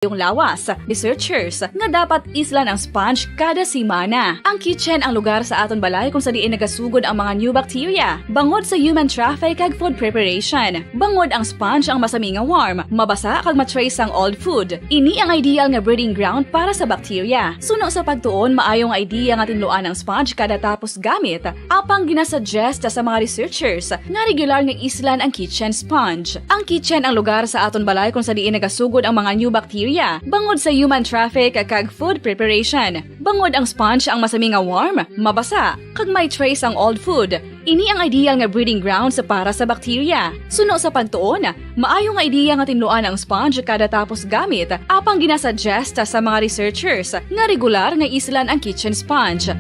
yung lawas. Researchers nga dapat isla ng sponge kada semana. Ang kitchen ang lugar sa aton balay kung sa diin nagasugod ang mga new bacteria. Bangod sa human traffic kag food preparation. Bangod ang sponge ang masami nga warm, mabasa kag matrace ang old food. Ini ang ideal nga breeding ground para sa bacteria. Suno sa pagtuon, maayong idea nga tinluan ang sponge kada tapos gamit. Apang ginasuggest sa mga researchers nga regular nga islan ang kitchen sponge. Ang kitchen ang lugar sa aton balay kung sa diin nagasugod ang mga new bacteria. Bangod sa human traffic kag food preparation. Bangod ang sponge ang masami nga warm, mabasa, kag may trace ang old food. Ini ang ideal nga breeding ground para sa bacteria. Suno sa pagtuon, maayo nga idea nga tinluan ang sponge kada tapos gamit, apang ginasuggest sa mga researchers nga regular nga islan ang kitchen sponge.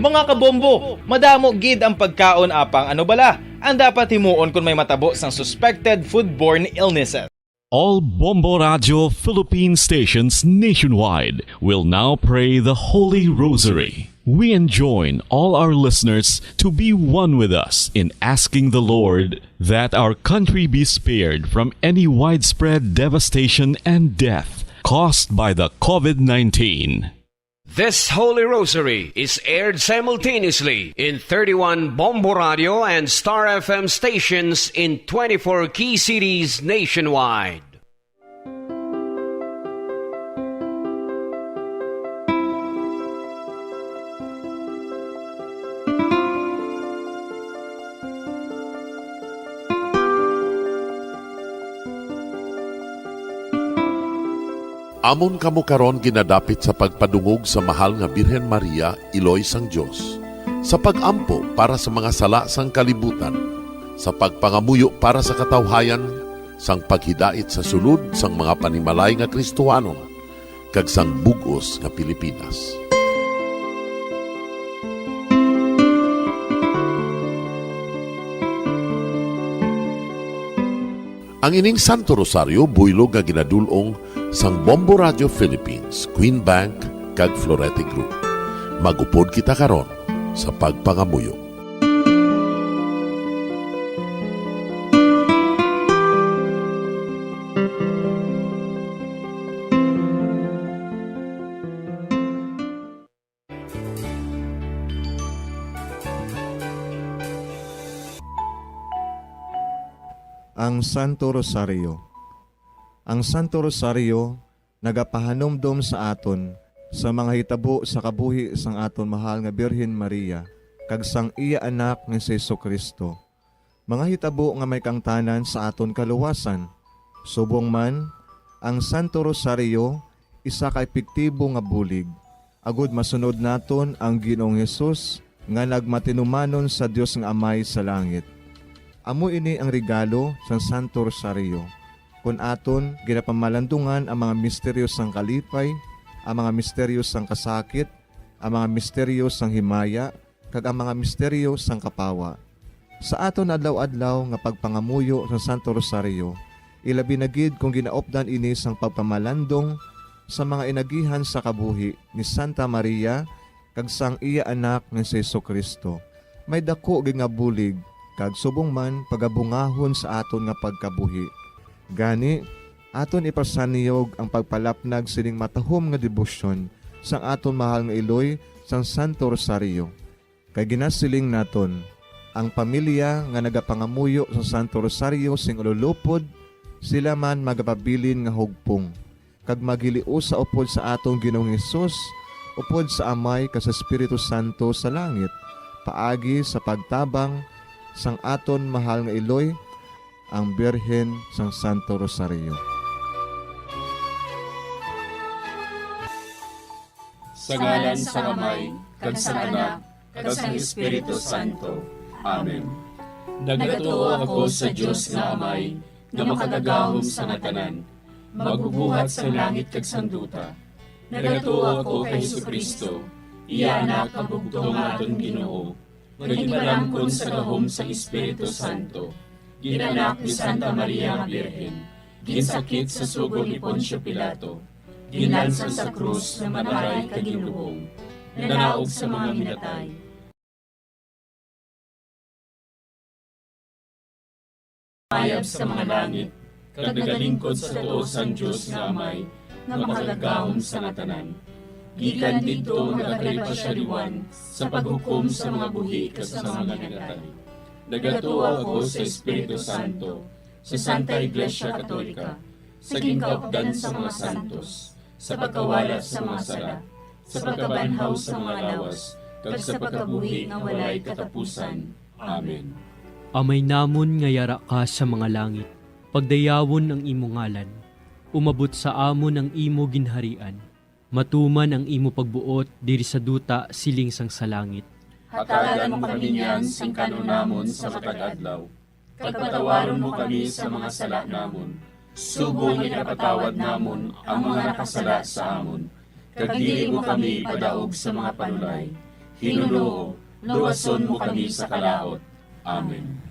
Mga kabombo, madamo gid ang pagkaon apang ano bala ang dapat himuon kung may matabo sang suspected foodborne illnesses. All Bombo Radio Philippine stations nationwide will now pray the Holy Rosary. We enjoin all our listeners to be one with us in asking the Lord that our country be spared from any widespread devastation and death caused by the COVID-19. This Holy Rosary is aired simultaneously in 31 Bombo Radio and Star FM stations in 24 key cities nationwide. Amon kamo karon ginadapit sa pagpadungog sa mahal nga Birhen Maria, Iloy sang Dios, sa pagampo para sa mga sala sang kalibutan, sa pagpangamuyo para sa katawhayan, sang paghidait sa sulod sang mga panimalay nga Kristohanon, kag sang bugos nga Pilipinas. Ang ining Santo Rosario buylog nga ginadulong sang Bombo Radio Philippines, Queen Bank, kag Florete Group. Magupod kita karon sa pagpangamuyo. Ang Santo Rosario. Ang Santo Rosario nagapahanomdom sa aton sa mga hitabo sa kabuhi sang aton mahal nga Birhen Maria kag sang iya anak nga si Jesucristo. Mga hitabo nga may kangtanan sa aton kaluwasan. Subong man, ang Santo Rosario isa ka epektibo nga bulig. Agud masunod naton ang Ginoong Hesus nga nagmatinumanon sa Dios nga Amay sa langit. Amo ini ang regalo sa Santo Rosario. Kung aton ginapamalandungan ang mga misteryo sang kalipay, ang mga misteryo sang kasakit, ang mga misteryo sang himaya, kag ang mga misteryo sang kapawa. Sa aton adlaw-adlaw nga pagpangamuyo sa Santo Rosario, ilabi na gid kung ginaopdan ini sang pagpamalandong sa mga inagihan sa kabuhi ni Santa Maria kag sang iya anak nga si Jesucristo. May dako gid nga bulig kag subong man pagabungahon sa aton nga pagkabuhi. Gani, aton ipasaniyog ang pagpalapnag sining matahom nga debosyon sang aton mahal nga Iloy sang Santo Rosario. Kay ginasiling naton, ang pamilya nga nagapangamuyo sa Santo Rosario sing ululupod, sila man magapabilin nga hugpong. Kag magiliu sa upod sa atong Ginoong Hesus, upod sa Amay kas Espiritu Santo sa langit, paagi sa pagtabang sang aton mahal nga Iloy, ang Birhen sang Santo Rosario. Sa ngalan sa Amay, kag sa Anak, kag sa Espiritu Santo. Amen. Nagatuo ako sa Dios nga Amay, nga makagagahom sa ngatanan, magbubuhat sa langit kag sanduta. Nagatuo ako kay Jesucristo, iya anak ang bugtong aton Ginoo, nga ginalangkon sa gahom sa Espiritu Santo. Ginanak ni Santa Maria nga Birhen, ginsakit sa sugod ni Poncio Pilato, ginalsa sa krus na manaray kag ginuhong, nanaog sa mga minatay, mayab sa mga langit, kag nagalingkod sa tuo sang Dios nga Amay, nga makagagahom sa natanan. Gikan didto nagakalipasyariwan sa paghukom sa mga buhi kag sa mga nagatali. Nagatuo ako sa Espiritu Santo, sa Santa Iglesia Katolika, sa gingkaupdan sa mga santos, sa pagkawala sa mga sala, sa pagkabanhaw sa mga lawas, kag sa pagkabuhi nga walay katapusan. Amen. Amay namon nga yara ka sa mga langit, pagdayawon ang imo ngalan, umabot sa amon ang imo ginharian, matuman ang imo pagbuot diri sa duta siling sang sa langit. Hatagan mo kami niyan sing kanunamon sa matag adlaw, kag patawaron mo kami sa mga sala namon, subong ipatawad namon ang mga nakasala sa amon, kag dili mo kami padaog sa mga panulay. Hinuloo, luwason mo kami sa kalaot. Amen.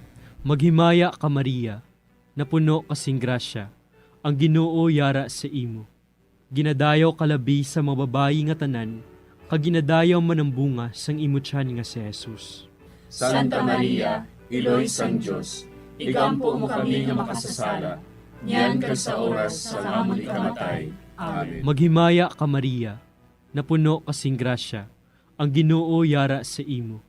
Maghimaya ka Maria, napuno kasing grasya, ang Ginoo yara sa imo. Ginadayaw kalabi sa mga babayi nga tanan, kag ginadayaw man ang bunga sang imo tiyan nga si Jesus. Santa Maria, Iloy sang Diyos, igampo mo kami nga makasasala, niyan kag sa oras sa amon ikamatay. Amen. Maghimaya ka Maria, napuno kasing grasya, ang Ginoo yara sa imo.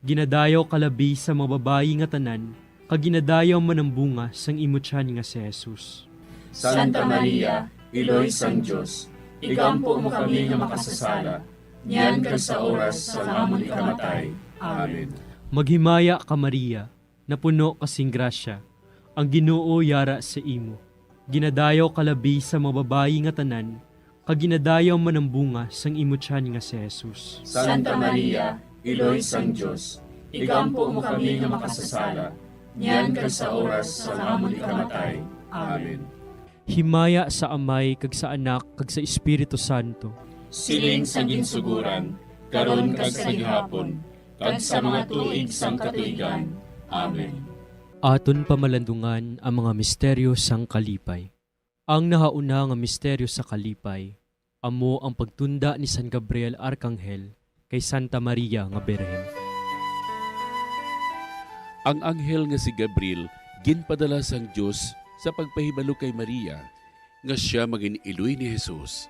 Ginadayaw kalabi sa mga babayi nga tanan, kag ginadayaw man ang bunga sang imo tiyan nga si Jesus. Santa Maria, Iloy sang Diyos, igampo mo kami nga makasasala, niyan kag sa oras sa amon ikamatay. Amen. Maghimaya ka Maria, napuno kasing grasya, ang Ginoo yara sa imo. Ginadayaw kalabi sa mga babayi nga tanan, kag ginadayaw man ang bunga sang imo tiyan nga si Jesus. Santa Maria, Iloy sang Diyos, igampo mo kami nga makasasala, niyan kag sa oras sa amon ikamatay. Amen. Himaya sa Amay kag sa Anak kag sa Espiritu Santo. Siling sa ginsuguran, karon kag sa gihapon, kag sa mga tuig sang katuigan. Amen. Aton pamalandungan ang mga misteryo sang kalipay. Ang nahauna nga misteryo sa kalipay, amo ang pagtunda ni San Gabriel Arkanghel kay Santa Maria nga Birhen. Ang anghel nga si Gabriel ginpadala sang Dios sa pagpahibalo kay Maria nga siya maging iloy ni Jesus,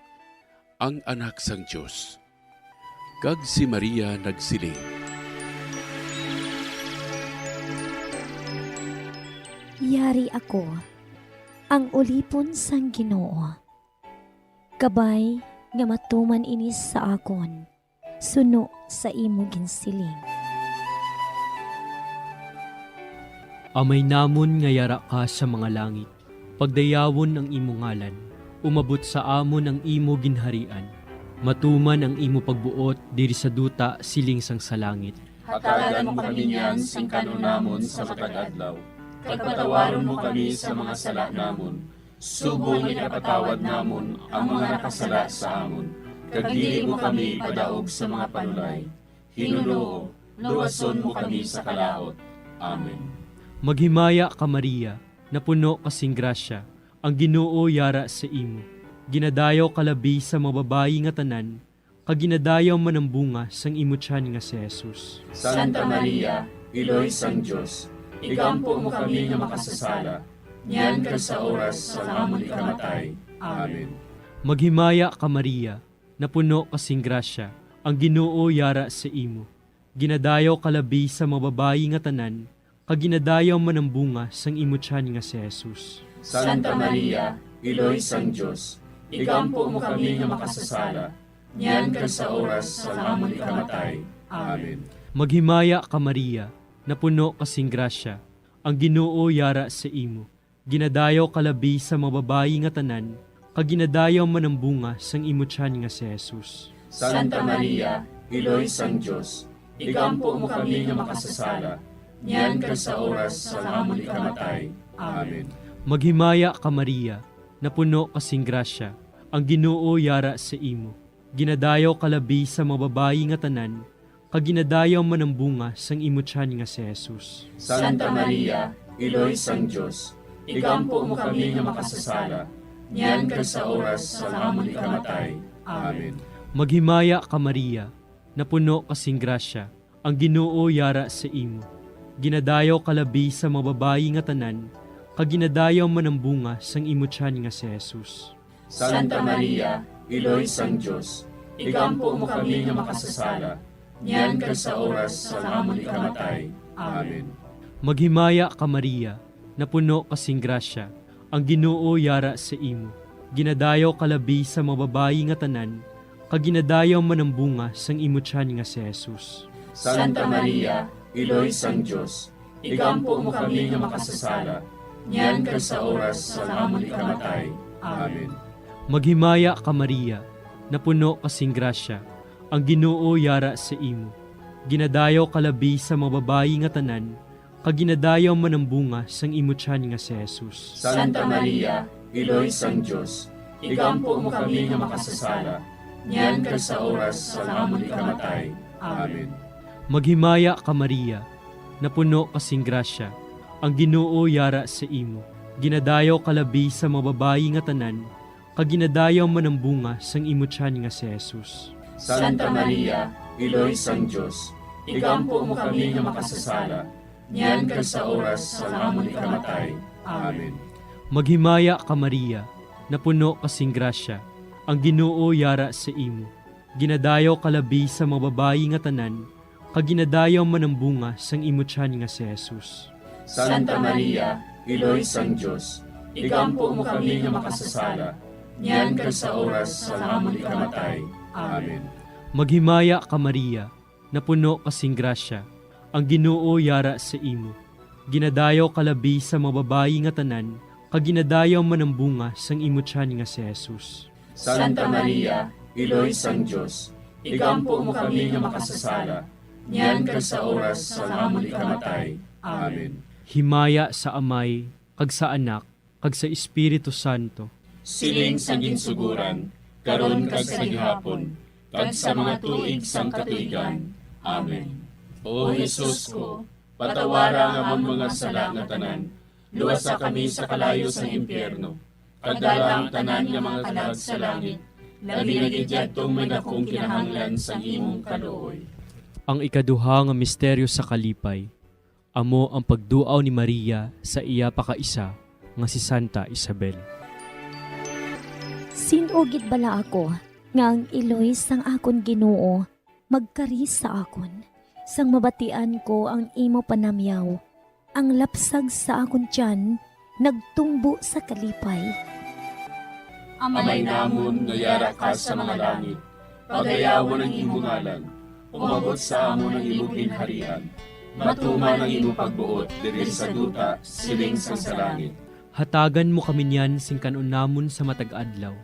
ang anak sang Dios. Kag si Maria nagsiling, Yari ako, ang ulipon sang Ginoo. Kabay nga matuman inis sa akon, suno sa imo ginsiling. Amay namon nga yara ka sa mga langit, pagdayawon ang imo ngalan, umabot sa amon ang imo ginharian, matuman ang imo pagbuot diri sa duta siling sang sa langit. Hatagan mo kami niyan sing kanunamon sa matag adlaw, kag patawaron mo kami sa mga sala namon, subong ipatawad namon ang mga nakasala sa amon, kag dili mo kami padaog sa mga panulay. Hinuloo, luwason mo kami sa kalaot. Amen. Maghimaya ka Maria, napuno kasing grasya, ang Ginoo yara sa imo. Ginadayaw kalabi sa mga babayi nga tanan, kag ginadayaw man ang bunga sang imo tiyan nga si Jesus. Santa Maria, Iloy sang Diyos, igampo mo kami nga makasasala, niyan kag sa oras sa amon ikamatay. Amen. Maghimaya ka Maria, napuno kasing grasya, ang Ginoo yara sa imo. Ginadayaw kalabi sa mga babayi nga tanan, kag ginadayaw man ang bunga sang imo tiyan nga si Jesus. Santa Maria, Iloy sang Diyos, igampo mo kami nga makasasala, niyan kag sa oras sa amon ikamatay. Amen. Maghimaya ka Maria, napuno kasing grasya, ang Ginoo yara sa imo. Ginadayaw kalabi sa mga babayi nga tanan, kag ginadayaw man ang bunga sang imo tiyan nga si Jesus. Santa Maria, Iloy sang Diyos, igampo mo kami nga makasasala, niyan kag sa oras sa amon ikamatay. Amen. Maghimaya ka Maria, napuno kasing grasya, ang Ginoo yara sa imo. Ginadayaw kalabi sa mga babayi nga tanan, kag ginadayaw man ang bunga sang imo tiyan nga si Jesus. Santa Maria, Iloy sang Diyos, igampo mo kami nga makasasala, niyan kag sa oras sa amon ikamatay. Amen. Maghimaya ka Maria, napuno kasing grasya, ang Ginoo yara sa imo. Ginadayaw kalabi sa mga babayi nga tanan, kaginadayaw man ang bunga sang imo tiyan nga si Jesus. Santa Maria, Iloy sang Diyos, igampo mo kami nga makasasala, niyan kag sa oras sa amon ikamatay. Amen. Maghimaya ka Maria, napuno kasing grasya, ang Ginoo yara sa imo. Ginadayaw kalabi sa mababayi nga tanan, kaginadayaw man ang bunga sang imo tiyan nga si Jesus. Santa Maria, Iloy sang Diyos, igampo mo kami nga makasasala, niyan kag sa oras sa amon ikamatay. Amen. Maghimaya ka Maria, napuno kasing grasya, ang Ginoo yara sa imo. Ginadayaw kalabi sa mababayi nga tanan, kaginadayaw man ang bunga sang imo tiyan nga si Jesus. Santa Maria, Iloy sang Diyos, igampo mo kami nga makasasala, niyan kag sa oras sa amon ikamatay. Amen. Maghimaya ka Maria, napuno kasing grasya, ang Ginoo yara sa imo. Ginadayaw kalabi sa mababayi nga tanan, kaginadayaw man ang bunga sang imo tiyan nga si Jesus. Santa Maria, Iloy sang Diyos, igampo mo kami nga makasasala, niyan kag sa oras sa amon ikamatay. Amen. Maghimaya ka Maria, napuno kasing grasya, ang Ginoo yara sa imo. Ginadayaw kalabi sa mababayi nga tanan, kaginadayaw man ang bunga sang imo tiyan nga si Jesus. Santa Maria, Iloy sang Diyos, igampo mo kami nga makasasala, niyan kag sa oras sa amon ikamatay. Amen. Maghimaya ka Maria, napuno kasing grasya, ang Ginoo yara sa imo. Ginadayaw kalabi sa mababayi nga tanan, kaginadayaw man ang bunga sang imo tiyan nga si Jesus. Santa Maria, Iloy sang Diyos, igampo mo kami nga makasasala, niyan kag sa oras sa amon ikamatay. Amen. Himaya sa Amay, kag sa Anak, kag sa Espiritu Santo. Siling sa ginsuguran, karon kag sa gihapon, kag sa mga tuig sang katuigan. Amen. O Jesus ko, patawara nga among mga sala nga tanan, luwasa kami sa kalayo sa impyerno, kadala ang tanan nga mga kalag sa langit, labi na gidyadtong may dakong kinahanglan sa imong kaluoy. Ang ikaduha nga misteryo sa kalipay, amo ang pagduaw ni Maria sa iya pakaisa nga si Santa Isabel. Sinugid bala ako, nga ang iloy sang akon Ginoo, magkaris sa akon. Sang mabatian ko ang imo panamyaw, ang lapsag sa akon tiyan, nagtumbo sa kalipay. Amay namon nga yara ka sa mga langit, pagayawon ang imong ngalan, umabot sa amon ang imong ginharian, matuman ang imong pagbuot diri sa duta, siling sa langit. Hatagan mo kami niyan sing kanon namon sa matag adlaw,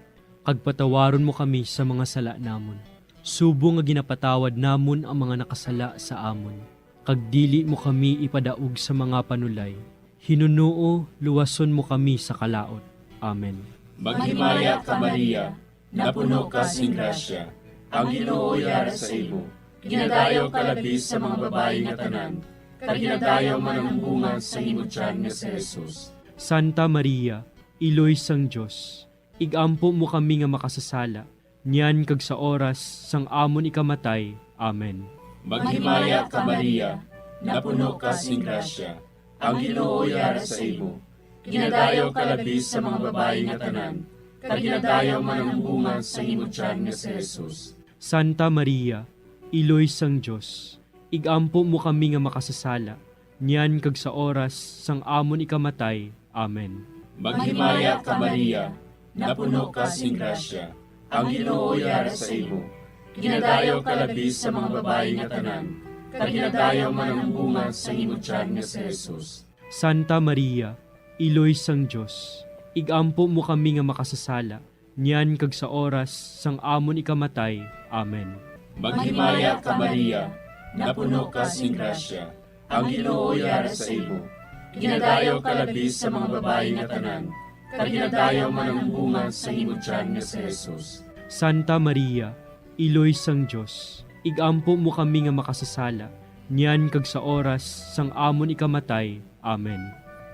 kag patawaron mo kami sa mga sala namon. Subo nga ginapatawad namon ang mga nakasala sa amon. Kag dili mo kami ipadaog sa mga panulay. Hinunuo, luwason mo kami sa kalaot. Amen. Maghimaya ka Maria, napuno ka sing grasya, ang Ginoo yara sa imo. Ginadayaw ka labis sa mga babae nga tanan, kag ginadayaw man ang bunga sa imo tiyan nga si Jesus. Santa Maria, Iloy sang Diyos, igampo mo kami nga makasasala, niyan kag sa oras sang amon ikamatay. Amen. Maghimaya ka Maria, napuno ka sing grasya, ang Ginoo yara sa imo. Ginadayaw ka labis sa mga babae nga tanan, kag ginadayaw man ang bunga sa imo tiyan nga si Jesus. Santa Maria, Iloy sang Diyos, igampo mo kami nga makasasala, niyan kag sa oras sang amon ikamatay. Amen. Maghimaya ka Maria, napuno ka sing grasya, ang Ginoo yara sa imo. Ginadayaw ka labis sa mga babae nga tanan, kag ginadayaw man ang bunga sa imo tiyan nga si Jesus. Santa Maria, Iloy sang Diyos, igampo mo kami nga makasasala, niyan kag sa oras sang amon ikamatay. Amen. Maghimaya ka Maria, napuno ka sing grasya, ang Ginoo yara sa imo. Ginadayaw ka labis sa mga babae nga tanan, kag ginadayaw man ang bunga sa imo tiyan nga si Jesus. Santa Maria, Iloy sang Diyos, igampo mo kami nga makasasala, niyan kag sa oras sang amon ikamatay. Amen.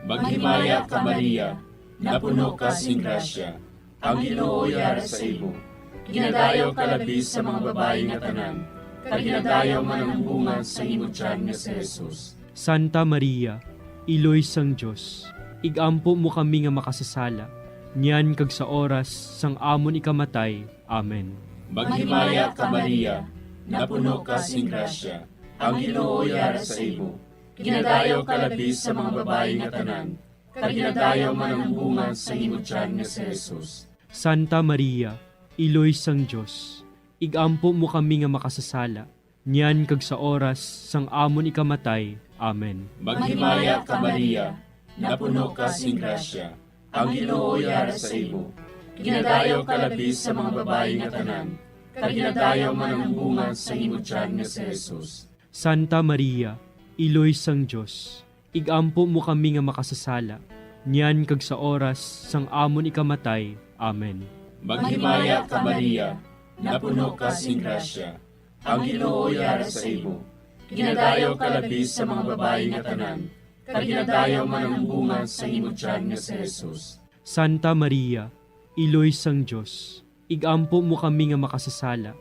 Maghimaya ka Maria, napuno ka sing grasya, ang Ginoo yara sa imo. Ginadayaw ka labis sa mga babae nga tanan, kag ginadayaw man ang bunga sa imo tiyan nga si Jesus. Santa Maria, Iloy sang Diyos, igampo mo kami nga makasasala, niyan kag sa oras sang amon ikamatay. Amen. Maghimaya ka Maria, napuno ka sing grasya, ang Ginoo yara sa imo. Ginadayaw ka labis sa mga babae nga tanan, kag ginadayaw man ang bunga sa imo tiyan nga si Jesus. Santa Maria, Iloy sang Diyos, igampo mo kami nga makasasala, niyan kag sa oras sang amon ikamatay. Amen. Maghimaya ka Maria, napuno ka sing grasya, ang Ginoo yara sa imo. Ginadayaw ka labis sa mga babae nga tanan, kag ginadayaw man ang bunga sa imo tiyan nga si Jesus. Santa Maria, Iloy sang Diyos, igampo mo kami nga makasasala, niyan kag sa oras sang amon ikamatay. Amen. Maghimaya ka Maria, napuno ka sing grasya, ang Ginoo yara sa imo. Ginadayaw ka labis sa mga babae nga tanan, kag ginadayaw man ang bunga sa imo tiyan nga si Jesus. Santa Maria, Iloy sang Diyos, igampo mo kami nga makasasala,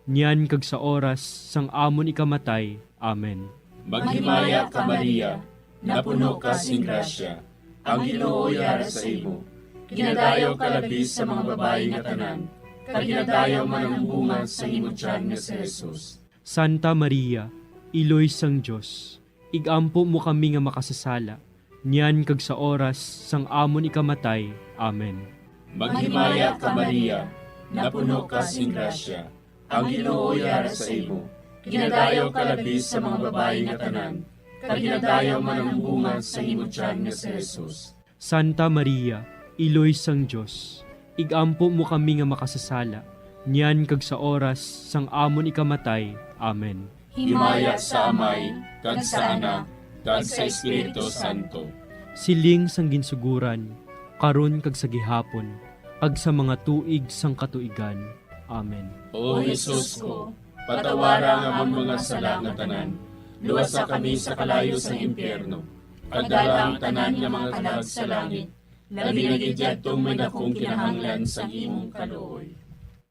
niyan kag sa oras sang amon ikamatay. Amen. Maghimaya ka Maria, napuno ka sing grasya, ang Ginoo yara sa imo. Ginadayaw ka labis sa mga babae nga tanan, kag ginadayaw man ang bunga sa imo tiyan nga si Jesus. Santa Maria, Iloy sang Diyos, igampo mo kami nga makasasala, niyan kag sa oras sang amon ikamatay. Amen. Maghimaya ka Maria, napuno ka sing grasya, ang Ginoo yara sa imo. Ginadayaw ka labis sa mga babae nga tanan, kag ginadayaw man ang bunga sa imo tiyan nga si Jesus. Santa Maria, Iloy sang Diyos, igampo mo kami nga makasasala, niyan kag sa oras sang amon ikamatay. Amen. Himaya sa Amay, kag sa Anak, kag sa Espiritu Santo. Siling sang ginsuguran, karon kag sa gihapon, kag sa mga tuig sang katuigan. Amen. O Jesus ko, patawara nga among mga sala nga tanan, luwasa kami sa kalayo sa impyerno, kadala ang tanan nga mga kalag sa langit, labi na gidyadtong may dakong kinahanglan sa imong kaluoy.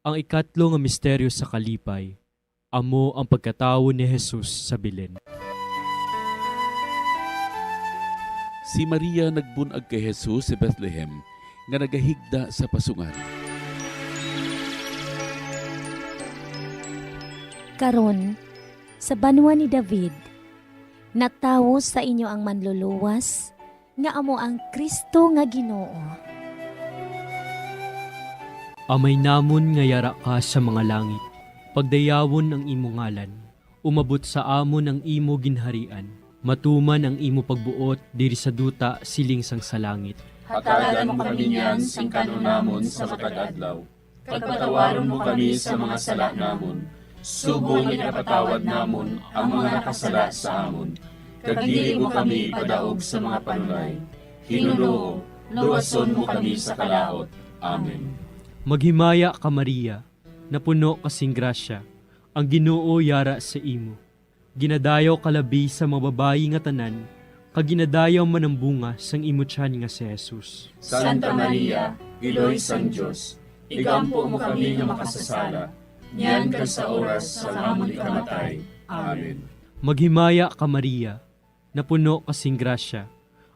Ang ikatlo nga misteryo sa kalipay, amo ang pagkatawo ni Jesus sa Belen. Si Maria nagbunag kay Jesus sa Bethlehem nga nagahigda sa pasungan. Karon, sa banwa ni David, natawo sa inyo ang manluluwas, nga amo ang Kristo nga Ginoo. Amay namon nga yara ka sa mga langit, pagdayawon ang imo ngalan, umabot sa amon ang imo ginharian, matuman ang imo pagbuot diri sa duta siling sang sa langit. Hatagan mo kami niyan sing kanunamon sa matag adlaw, pagpatawaron mo kami sa mga sala namon, subong ipatawad namon ang mga nakasala sa amon, kag dili mo kami padaog sa mga panulay. Hinunoo, luwason mo kami sa kalaot. Amen. Maghimaya ka Maria, napuno kasing grasya, ang Ginoo yara sa imo. Ginadayaw kalabi sa mga babayi nga tanan, kag ginadayaw man ang bunga sang imo tiyan nga si Jesus. Santa Maria, Iloy sang Diyos, igampo mo kami nga makasasala, niyan kag sa oras sa amon ikamatay. Amen. Maghimaya ka Maria, napuno kasing grasya,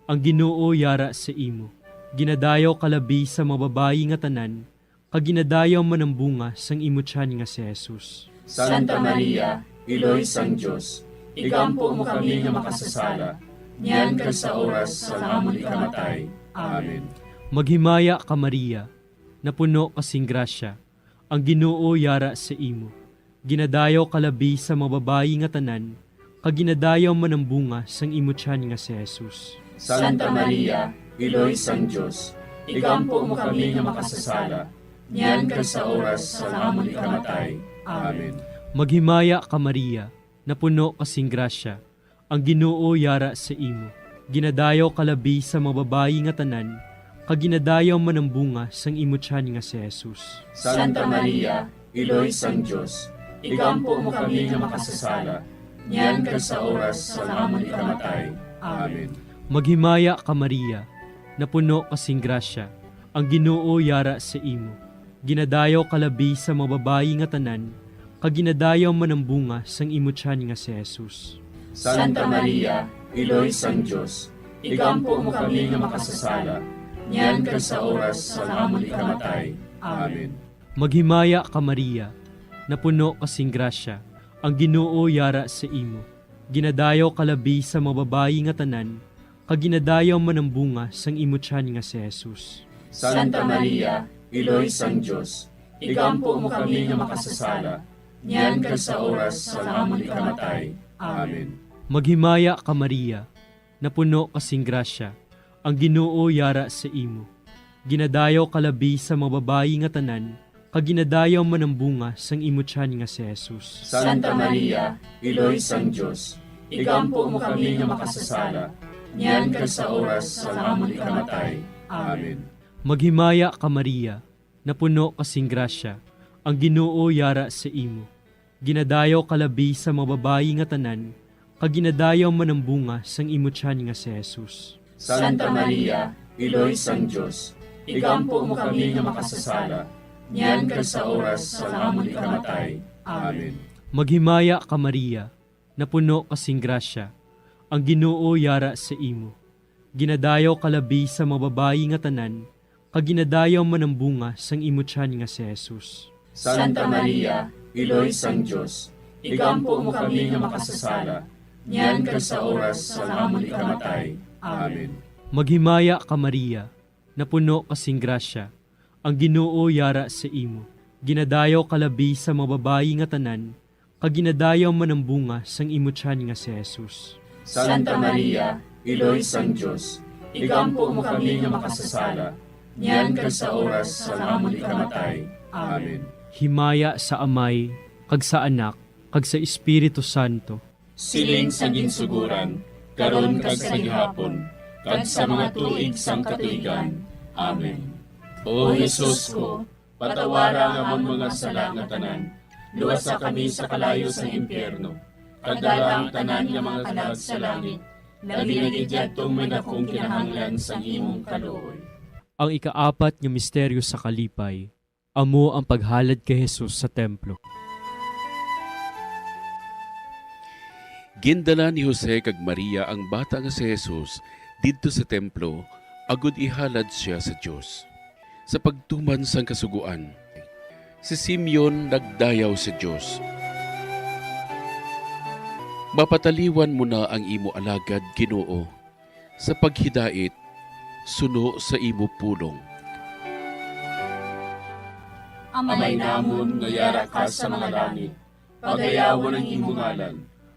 ang Ginoo yara sa imo. Ginadayaw kalabi sa mga babayi nga tanan, kag ginadayaw man ang bunga sang imo tiyan nga si Jesus. Santa Maria, Iloy sang Diyos, igampo mo kami nga makasasala, niyan kag sa oras sa amon ikamatay. Amen. Maghimaya ka Maria, napuno kasing grasya, ang Ginoo yara sa imo. Ginadayaw kalabi sa mga babayi nga tanan, kag ginadayaw man ang bunga sang imo tiyan nga si Jesus. Santa Maria, Iloy sang Diyos, igampo mo kami nga makasasala, niyan kag sa oras sa amon ikamatay. Amen. Maghimaya ka Maria, napuno kasing grasya, ang Ginoo yara sa imo. Ginadayaw kalabi sa mga babayi nga tanan, kag ginadayaw man ang bunga sang imo tiyan nga si Jesus. Santa Maria, Iloy sang Diyos, igampo mo kami nga makasasala, niyan kag sa oras sa amon ikamatay. Amen. Maghimaya ka Maria, napuno kasing grasya, ang Ginoo yara sa imo. Ginadayaw kalabi sa mga babayi nga tanan, kag ginadayaw man ang bunga sang imo tiyan nga si Jesus. Santa Maria, Iloy sang Diyos, igampo mo kami nga makasasala, niyan kag sa oras sa amon ikamatay. Amen. Maghimaya ka Maria, napuno kasing grasya, ang Ginoo yara sa imo. Ginadayaw kalabi sa mga babayi nga tanan, kag ginadayaw man ang bunga sang imo tiyan nga si Jesus. Santa Maria, Iloy sang Diyos, igampo mo kami nga makasasala, niyan kag sa oras sa amon ikamatay. Amen. Maghimaya ka Maria, napuno kasing grasya, ang Ginoo yara sa imo. Ginadayaw kalabi sa mga babayi nga tanan, kag ginadayaw man ang bunga sang imo tiyan nga si Jesus. Santa Maria, Iloy sang Diyos, igampo mo kami nga makasasala, niyan kag sa oras sa amon ikamatay. Amen. Maghimaya ka Maria, napuno kasing grasya, ang Ginoo yara sa imo. Ginadayaw kalabi sa mga babayi nga tanan, kag ginadayaw man ang bunga sang imo tiyan nga si Jesus. Santa Maria, Iloy sang Diyos, igampo mo kami nga makasasala, niyan kag sa oras sa amon ikamatay. Amen. Maghimaya ka Maria, napuno kasing grasya, ang Ginoo yara sa imo. Ginadayaw kalabi sa mga babayi nga tanan, kag ginadayaw man ang bunga sang imo tiyan nga si Jesus. Santa Maria, Iloy sang Diyos, igampo mo kami nga makasasala, niyan kag sa oras sa amon ikamatay. Amen. Maghimaya ka Maria, napuno kasing grasya, ang Ginoo yara sa imo. Ginadayaw kalabi sa mga babayi nga tanan, kag ginadayaw man ang bunga sang imo tiyan nga si Jesus. Santa Maria, Iloy sang Diyos, igampo mo kami nga makasasala, niyan kag sa oras sa amon ikamatay. Amen. Himaya sa Amay, kag sa Anak, kag sa Espiritu Santo. Siling sa ginsuguran, karon kag sa gihapon, kag sa mga tuig sang katuigan. Amen. O Jesus ko, patawara nga amon mga sala nga tanan, luwasa kami sa kalayo sa impyerno, kadala ang tanan nga mga kalag sa langit, labi na gidyadtong may dakong kinahanglan sa imong kaluoy. Ang ikaapat nga misteryo sa kalipay, amo ang paghalad kay Jesus sa templo. Gindala ni Jose kag Maria ang bata nga si Jesus didto sa templo agud ihalad siya sa Dios. Sa pagtuman sang kasuguan, si Simeon nagdayaw sa Dios. Mapataliwan mo na ang imo alagad Ginoo sa paghidait suno sa imo pulong. Amay namon nga yara ka sa mga langit, pagayawan ang imo ngalan,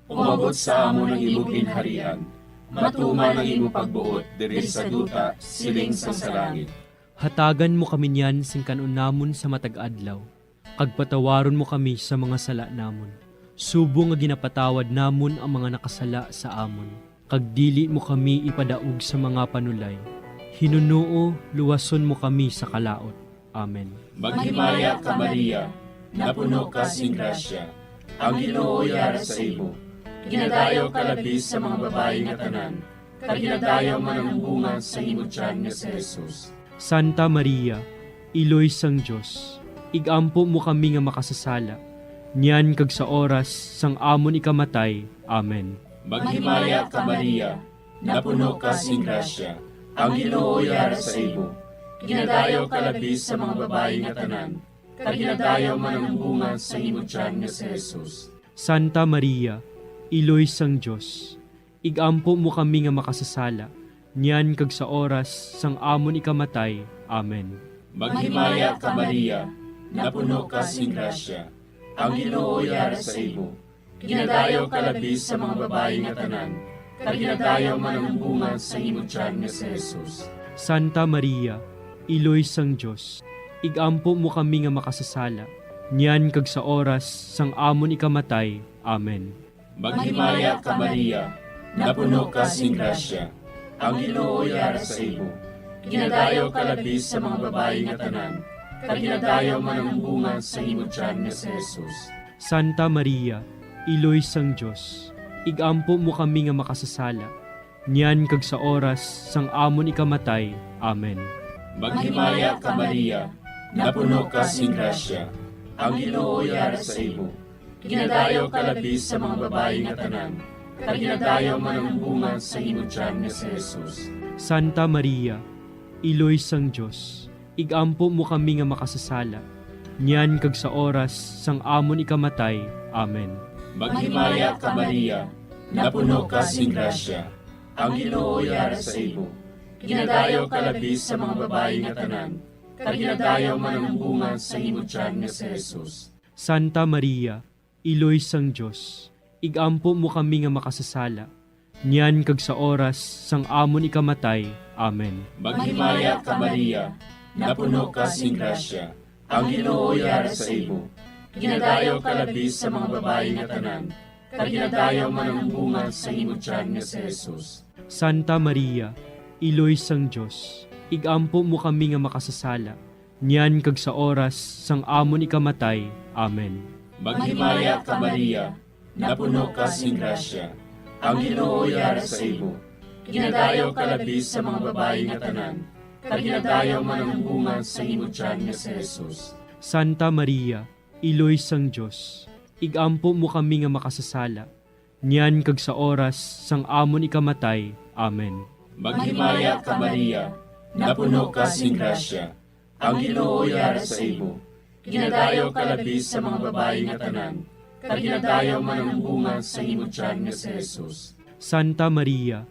umabot sa amon ang imo ginharian, matuman ang imo pagbuot diri sa duta siling sa langit. Hatagan mo kami niyan sing kanon namon sa matag adlaw, kag patawaron mo kami sa mga sala namon. Subo nga ginapatawad namon ang mga nakasala sa amon, kag dili mo kami ipadaog sa mga panulay. Hinunuo, luwason mo kami sa kalaot. Amen. Maghimaya ka Maria, napuno ka sing grasya, ang Ginoo yara sa imo. Ginadayaw ka labi sa mga babayi nga tanan, kag ginadayaw man ang bunga sa imo tiyan nga si Jesus. Santa Maria, Iloy sang Diyos, igampo mo kami nga makasasala, niyan kag sa oras sang amon ikamatay. Amen. Maghimaya ka Maria, napuno ka sing grasya, ang Ginoo yara sa imo. Ginadayaw ka labi sa mga babayi nga tanan, kag ginadayaw man ang bunga sa imo tiyan nga si Jesus. Santa Maria, Iloy sang Diyos, igampo mo kami nga makasasala, niyan kag sa oras sang amon ikamatay. Amen. Maghimaya ka Maria, napuno ka sing grasya, ang Ginoo yara sa imo. Ginadayaw ka labi sa mga babayi nga tanan, kag ginadayaw man ang bunga sa imo tiyan nga si Jesus. Santa Maria, Iloy sang Diyos, igampo mo kami nga makasasala, niyan kag sa oras sang amon ikamatay. Amen. Maghimaya ka Maria, napuno ka sing grasya, ang Ginoo yara sa imo. Ginadayaw ka labi sa mga babayi nga tanan, kag ginadayaw man ang bunga sa imo tiyan nga si Jesus. Santa Maria, Iloy sang Diyos, igampo mo kami nga makasasala, niyan kag sa oras sang amon ikamatay. Amen. Maghimaya ka Maria, napuno ka sing grasya, ang Ginoo yara sa imo. Ginadayaw ka labi sa mga babayi nga tanan, kag ginadayaw man ang bunga sa imong tiyan nga si Jesus. Santa Maria, Iloy sang Dios, igampo mo kami nga makasasala, niyan kag sa oras sang amon ikamatay. Amen. Maghimaya ka Maria, napuno ka sing grasya, ang Ginoo yara sa imo. Ginadayaw ka labis sa mga babae nga tanan, kag ginadayaw man ang bunga sa imong tiyan nga si Jesus. Santa Maria, Iloy sang Dios, igampo mo kami nga makasasala, niyan kag sa oras sang amon ikamatay. Amen. Maghimaya ka Maria, napuno ka sing grasya, ang Ginoo yara sa imo. Ginadayaw ka labis sa mga babae nga tanan, kag ginadayaw man ang bunga sa imong tiyan nga si Jesus. Santa Maria, Iloy sang Dios, igampo mo kami nga makasasala, niyan kag sa oras sang amon ikamatay. Amen. Maghimaya ka Maria, napuno ka sing grasya, ang Ginoo yara sa imo. Ginadayaw ka labis sa mga babae nga tanan, kag ginadayaw man ang bunga sa imong tiyan nga si Jesus. Santa Maria, Iloy sang Dios, igampo mo kami nga makasasala, niyan kag sa oras sang amon ikamatay. Amen. Maghimaya ka Maria, napuno ka sing grasya, ang Ginoo yara sa imo. Ginadayaw ka labis sa mga babae nga tanan, kag ginadayaw man ang bunga sa imong tiyan nga si Jesus. Santa Maria,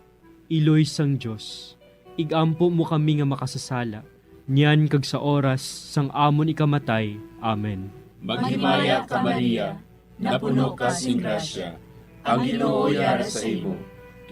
Iloy sang Dios, igampo mo kami nga makasasala, niyan kag sa oras sang amon ikamatay. Amen. Maghimaya ka Maria, napuno ka sing grasya, ang Ginoo yara sa imo.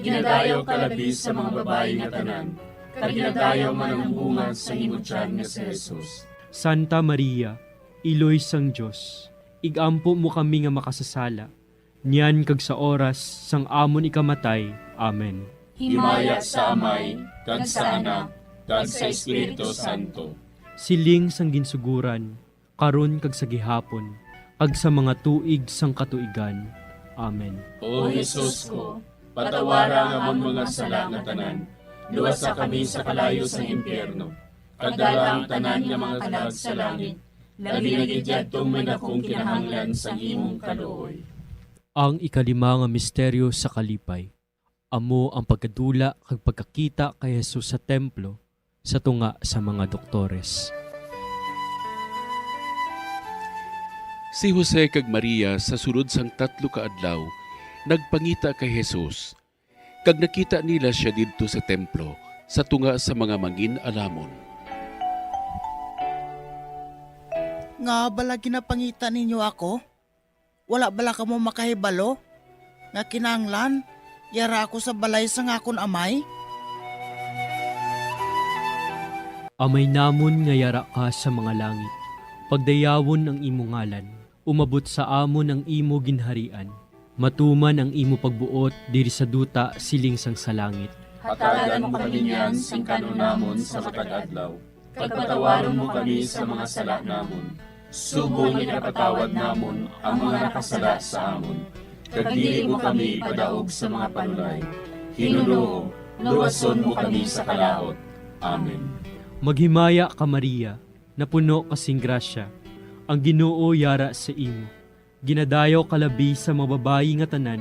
Ginadayaw ka labis sa mga babae nga tanan, kag ginadayaw man ang bunga sa imong tiyan nga si Jesus. Santa Maria, Iloy sang Dios, igampo mo kami nga makasasala, niyan kag sa oras sang amon ikamatay. Amen. Himaya sa Amay, kag sa Anak, kag sa Espiritu Santo. Siling sang ginsuguran, karon kag sa gihapon, kag sa mga tuig sang katuigan. Amen. O Jesus ko, patawara nga amon mga sala nga tanan, luwasa kami sa kalayo sa impyerno, kag dala ang tanan nga mga kalag sa langit, labi na gidyadtong may dakong kinahanglan sa imong kaluoy. Ang ikalima nga misteryo sa kalipay, amo ang pagkadula kag pagkakita kay Jesus sa templo sa tunga sa mga doktores. Si Jose kag Maria sa sulod sang 3 ka adlaw nagpangita kay Jesus. Kag nakita nila siya didto sa templo sa tunga sa mga mangin-alamon. Nga bala ginapangita ninyo ako? Wala bala ka mo makahibalo? Nga kinanglan, yara ako sa balay sa ngakon amay? Amay namon nga yara ka sa mga langit. Pagdayawon ang imo ngalan, umabot sa amon ang imo ginharian. Matuman ang imo pagbuot diri sa duta siling sang sa langit. Hatagan mo kami niyan sing kanunamon sa matag adlaw, kag patawaron mo kami sa mga sala namon. Subong ipatawad namon ang mga nakasala sa amon, kag dili mo kami padaog sa mga panulay. Hinunoo, luwason mo kami sa kalaot. Amen. Maghimaya ka Maria, napuno kasing grasya, ang Ginoo yara sa imo. Ginadayaw kalabi sa mga babayi nga tanan,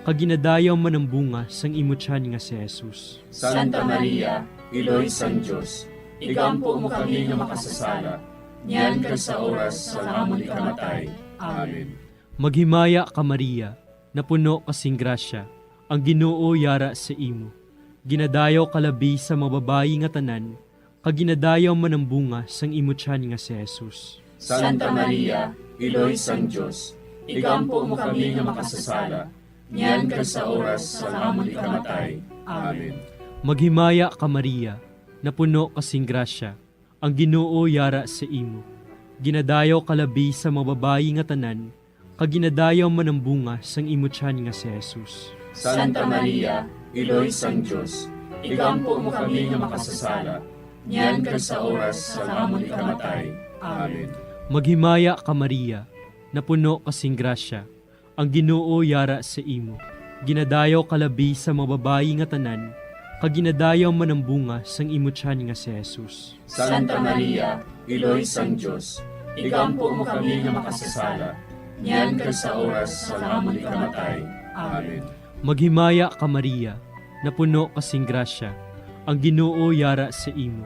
kag ginadayaw man ang bunga sang imo tiyan nga si Jesus. Santa Maria, Iloy sang Dios, igampo mo kami nga makasasala, niyan kag sa oras sa amon ikamatay. Amen. Maghimaya ka Maria, napuno kasing grasya, ang Ginoo yara sa imo. Ginadayaw kalabi sa mga babayi nga tanan, kag ginadayaw man ang bunga sang imo tiyan nga si Jesus. Santa Maria, Iloy sang Dios, igampo mo kami nga makasasala, niyan kag sa oras sa amon ikamatay. Amen. Maghimaya ka Maria, napuno kasing grasya, ang Ginoo yara sa imo. Ginadayaw kalabi sa mga babayi nga tanan, kag ginadayaw man ang bunga sang imo tiyan nga si Jesus. Santa Maria, Iloy sang Dios, igampo mo kami nga makasasala, niyan kag sa oras sa amon ikamatay. Amen. Maghimaya ka Maria, napuno kasing grasya, ang Ginoo yara sa imo. Ginadayaw kalabi sa mga babayi nga tanan, kag ginadayaw man ang bunga sang imo tiyan nga si Jesus. Santa Maria, Iloy sang Dios, igampo mo kami nga makasasala, niyan kag sa oras sa amon ikamatay. Amen. Maghimaya ka Maria, na puno kasing grasya, ang Ginoo yara sa imo.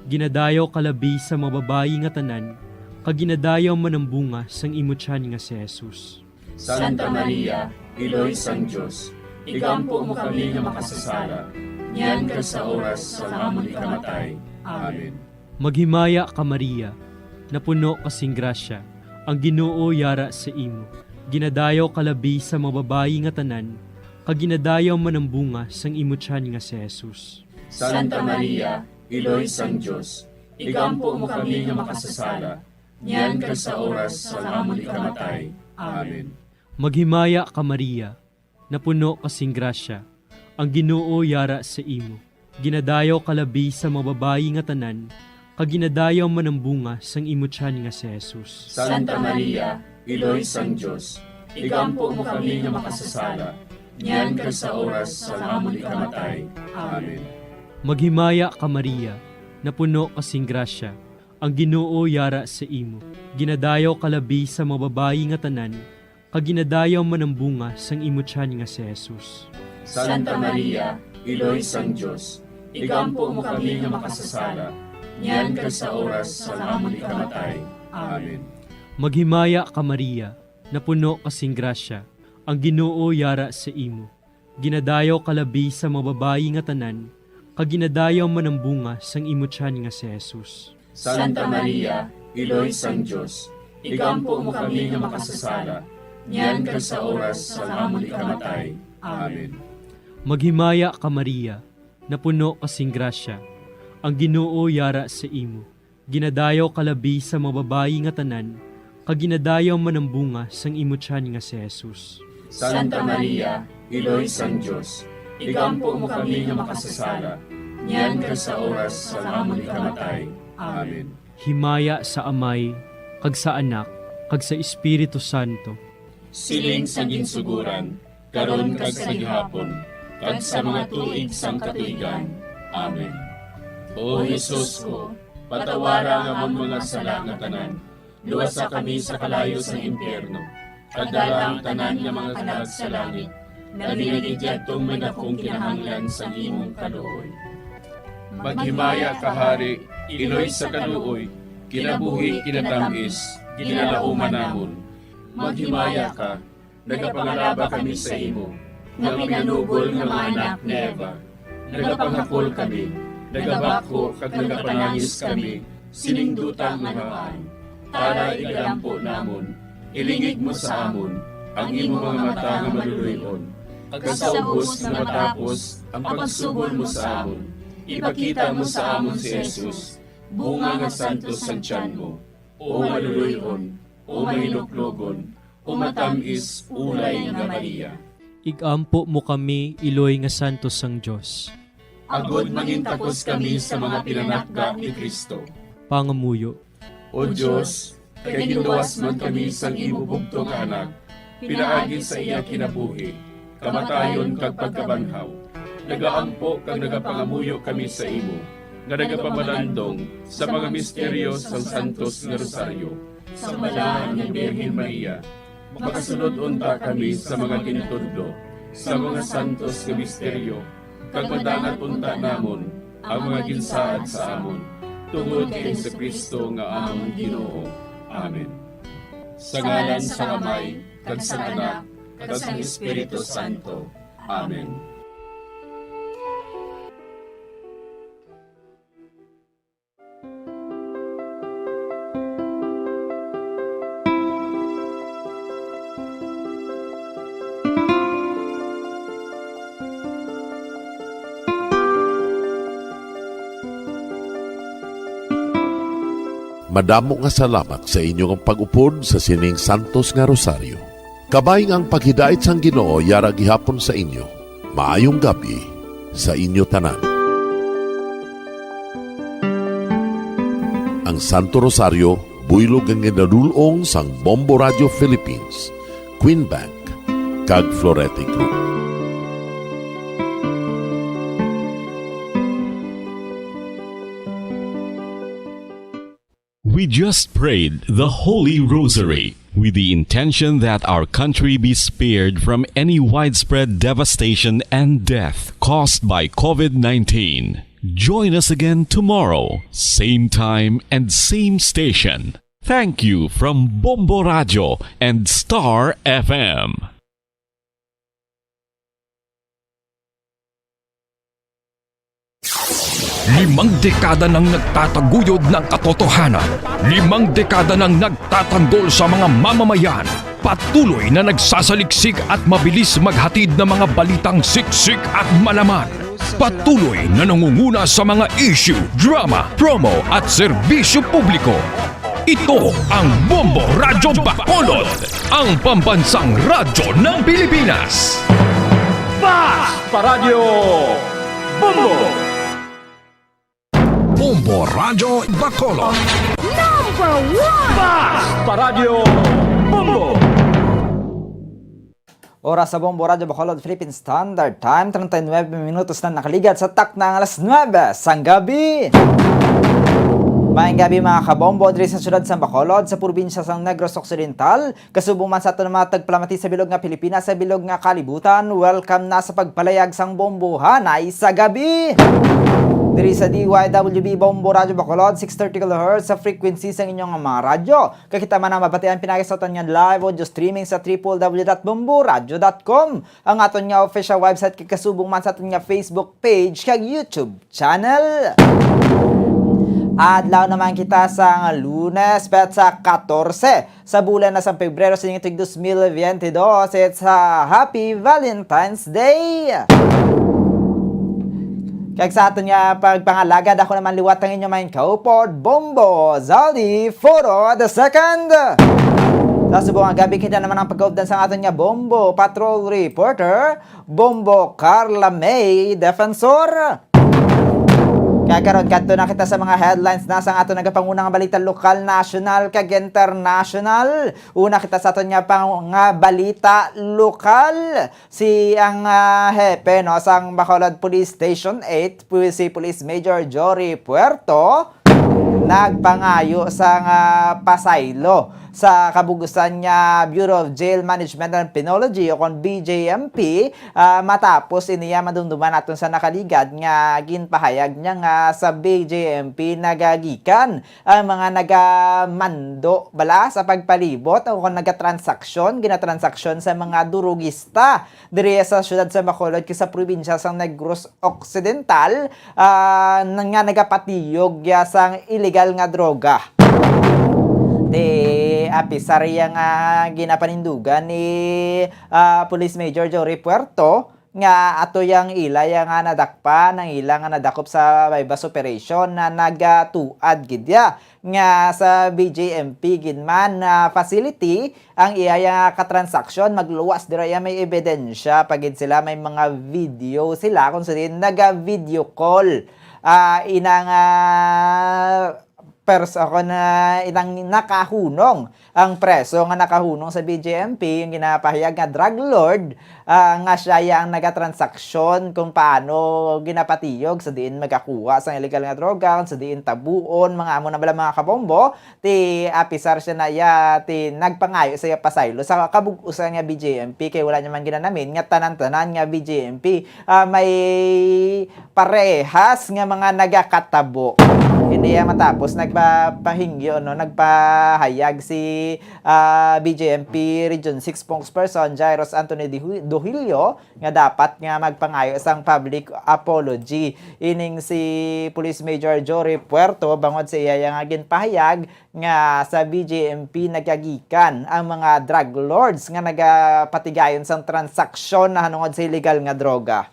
Ginadayaw kalabi sa mga babayi nga tanan, kaginadayaw man ang bunga sang imo tiyan nga si Jesus. Santa Maria, Iloy sang Diyos, igampo mo kami nga makasasala, niyan ka sa oras sa amon ikamatay. Amen. Maghimaya ka Maria, na puno kasing grasya, ang Ginoo yara sa imo. Ginadayaw kalabi sa mga babayi nga tanan, kaginadayaw man ang bunga sang imo tiyan nga si Jesus. Santa Maria, Iloy sang Diyos, igampo mo kami nga makasasala, niyan ka sa oras sa amon ikamatay. Amen. Maghimaya ka Maria, na puno kasing grasya, ang Ginoo yara sa imo. Ginadayaw kalabi sa mga babayi nga tanan, kaginadayaw man ang bunga sang imo tiyan nga si Jesus. Santa Maria, Iloy sang Diyos, igampo mo kami nga makasasala, niyan ka sa oras sa amon ikamatay. Amen. Maghimaya ka Maria, na puno kasing grasya, ang Ginoo yara sa imo. Ginadayaw kalabi sa mga babayi nga tanan, kaginadayaw man ang bunga sang imo tiyan nga si Jesus. Santa Maria, Iloy sang Diyos, igampo mo kami nga makasasala, niyan ka sa oras sa amon ikamatay. Amen. Maghimaya ka Maria, na puno kasing grasya, ang Ginoo yara sa imo. Ginadayaw kalabi sa mga babayi nga tanan, kaginadayaw man ang bunga sang imo tiyan nga si Jesus. Santa Maria, Iloy sang Diyos, igampo mo kami nga makasasala, niyan ka sa oras sa amon ikamatay. Amen. Maghimaya ka Maria, na puno kasing grasya, ang Ginoo yara sa imo. Ginadayaw kalabi sa mga babayi nga tanan, kaginadayaw man ang bunga sang imo tiyan nga si Jesus. Santa Maria, Iloy sang Diyos, igampo mo kami nga makasasala, niyan ka sa oras sa amon ikamatay. Amen. Himaya sa Amay, kag sa Anak, kag sa Espiritu Santo. Siling sa ginsuguran, karon kag sa gihapon, kag sa mga tuig sang katuigan. Amen. O Jesus ko, patawara nga among mga sala nga tanan, luwasa kami sa kalayo sa impyerno, kag dala ang tanan nga mga kalag sa langit, na binigidyaktong may dakong kinahanglan sa imong kaluoy. Maghimaya ka Hari, Iloy sa kaluoy, kinabuhi kinatamis, ginalauman namon. Maghimaya ka, nagapangalaba kami sa imo, nga pinanugol nga mga anak ni Eva. Nagapangakol kami, nagabako kag nagapanangis kami, siningdutang namaan. Para igalampo namon, ilingig mo sa amon, ang imo mga mata nga maluluyon. Kag sa ubos na matapos, ang pagsugod mo sa amon, ipakita mo sa amon si Jesus, bunga nga santos sa tiyan mo, o maluluyon, o mahiluklogon, o matamis ulay nga Maria. Igampo mo kami, Iloy nga santos sang Diyos. Agod mangintakos kami sa mga pinanakda ni Kristo. Pangamuyo. O Diyos, kay giluwas man kami sang imo bugtong nga anak, pinaagi sa iya kinabuhi, kamatayon kag pagkabanhaw. Nagaampo kag nagapangamuyo kami sa imo, nga nagapamalandong sa mga misteryo sang Santos nga Rosaryo. Sa balaan ng Birhen Maria, makasunod unta kami sa mga tinutudlo, sa mga santos nga misteryo, kag madangat unta namon ang mga ginsaad sa amon, tungod kay sa Kristo nga among Ginoo. Amen. Sa ngalan sa Amay, kag sa Anak, kag sa Espiritu Santo. Amen. Madamo nga salamat sa inyong pag-upod sa sining Santos nga Rosaryo. Kabayng ang paghidait sang Ginoo yara gihapon sa inyo. Maayong gabi sa inyo tanan. Ang Santo Rosario buylog ang ginadulong sang Bombo Radio Philippines, Queen Bank, kag Florete Group. We just prayed the Holy Rosary. with the intention that our country be spared from any widespread devastation and death caused by COVID-19. Join us again tomorrow, same time and same station. Thank you from Bombo Radio and Star FM. Limang dekada nang nagtataguyod ng katotohanan. 5 dekada nang nagtatanggol sa mga mamamayan. Patuloy na nagsasaliksik at mabilis maghatid ng mga balitang siksik at malaman. Patuloy na nangunguna sa mga issue, drama, promo at serbisyo publiko. Ito ang Bombo Radyo Bacolod, ang pambansang radyo ng Pilipinas. Fast Paradyo Bombo! Bombo Radyo Bacolod. Number 1! Fast Paradyo Bombo! Oras sa Bombo Radyo Bacolod, Philippine Standard Time, 39 minutos na nakaligat sa tak ng alas 9 sang gabi. Maayong gabi mga kabombo, diri sa syudad sa Bacolod, sa probinsya sang Negros Occidental, kasubong man sa ito ng mga tagpalamati sa bilog nga Pilipinas, sa bilog nga kalibutan. Welcome na sa pagpalayag sang bombohan ay sa gabi. Diri sa DYWB Bombo Radyo Bacolod, 630 kHz sa frequency sa inyong mga radyo. Kakita man ang mabatian pinagisautan nga live audio streaming sa www.bomboradio.com. Ang aton nga official website kakasubong man sa aton nga Facebook page kag YouTube channel. Adlaw naman kita sa Lunes, petsa 14 sa bulan na sa Pebrero sa 2022. It's a Happy Valentine's Day! Kaya sa aton nga pagpangalagad, ako naman liwat ang inyong main kaupod, Bombo Zaldi Foro the Second. Sa subong gabi kita naman ang pagkaupdan sa aton nga Bombo Patrol Reporter, Bombo Carla May Defensor. Kaya karon kadto na kita sa mga headlines na sa aton nagapangunang balita lokal, national kag international. Una kita sa aton nga balita lokal. Si ang hepe no sang Bacolod Police Station 8, si Police Major Jory Puerto, nagpangayo sa pasaylo sa kabugusan nga Bureau of Jail Management and Penology o kon BJMP matapos iniya madumduman naton sa nakaligad nga ginpahayag niya nga sa BJMP nagagikan ang mga nagamando bala sa pagpalibot o kon nagatransaksyon ginatransaksyon sa mga durugista diri sa syudad sa Bacolod sa probinsya sang Negros Occidental nga nagapatiyog sang illegal nga droga. Apisarya nga ginapanindugan ni Police Major Jory Puerto nga ato yang ila nga nadakpa ng ila nga nadakop sa bypass operation na nagatuad gidya nga sa BJMP ginman facility ang iya katransaksyon magluwas dira may ebidensya pagid sila may mga video sila kung saan naga-video call inang ako na ilang nakahunong ang preso nga nakahunong sa BJMP yung ginapahayag nga drug lord nga siya ang nagatransaksyon kung paano ginapatiyog sa diin magakuha sa illegal nga droga sa diin tabuon mga amo na bala mga kabombo ti apisar siya na ti nagpangayo sa pasaylo sa kabug-usan nga BJMP kay wala naman ginanamin nga tanan-tanan nga BJMP may parehas nga mga nagakatabo. Hindi matapos nagpahingyo nagpahayag si BJMP Region 6 spokesperson Jairus Anthony Dohilio nga dapat nga magpangayo sang public apology ining si Police Major Jory Puerto bangod sa iya nga ginpahayag nga sa BJMP nagagikan ang mga drug lords nga nagapatigayon sang transaksyon na hanungod sa illegal nga droga.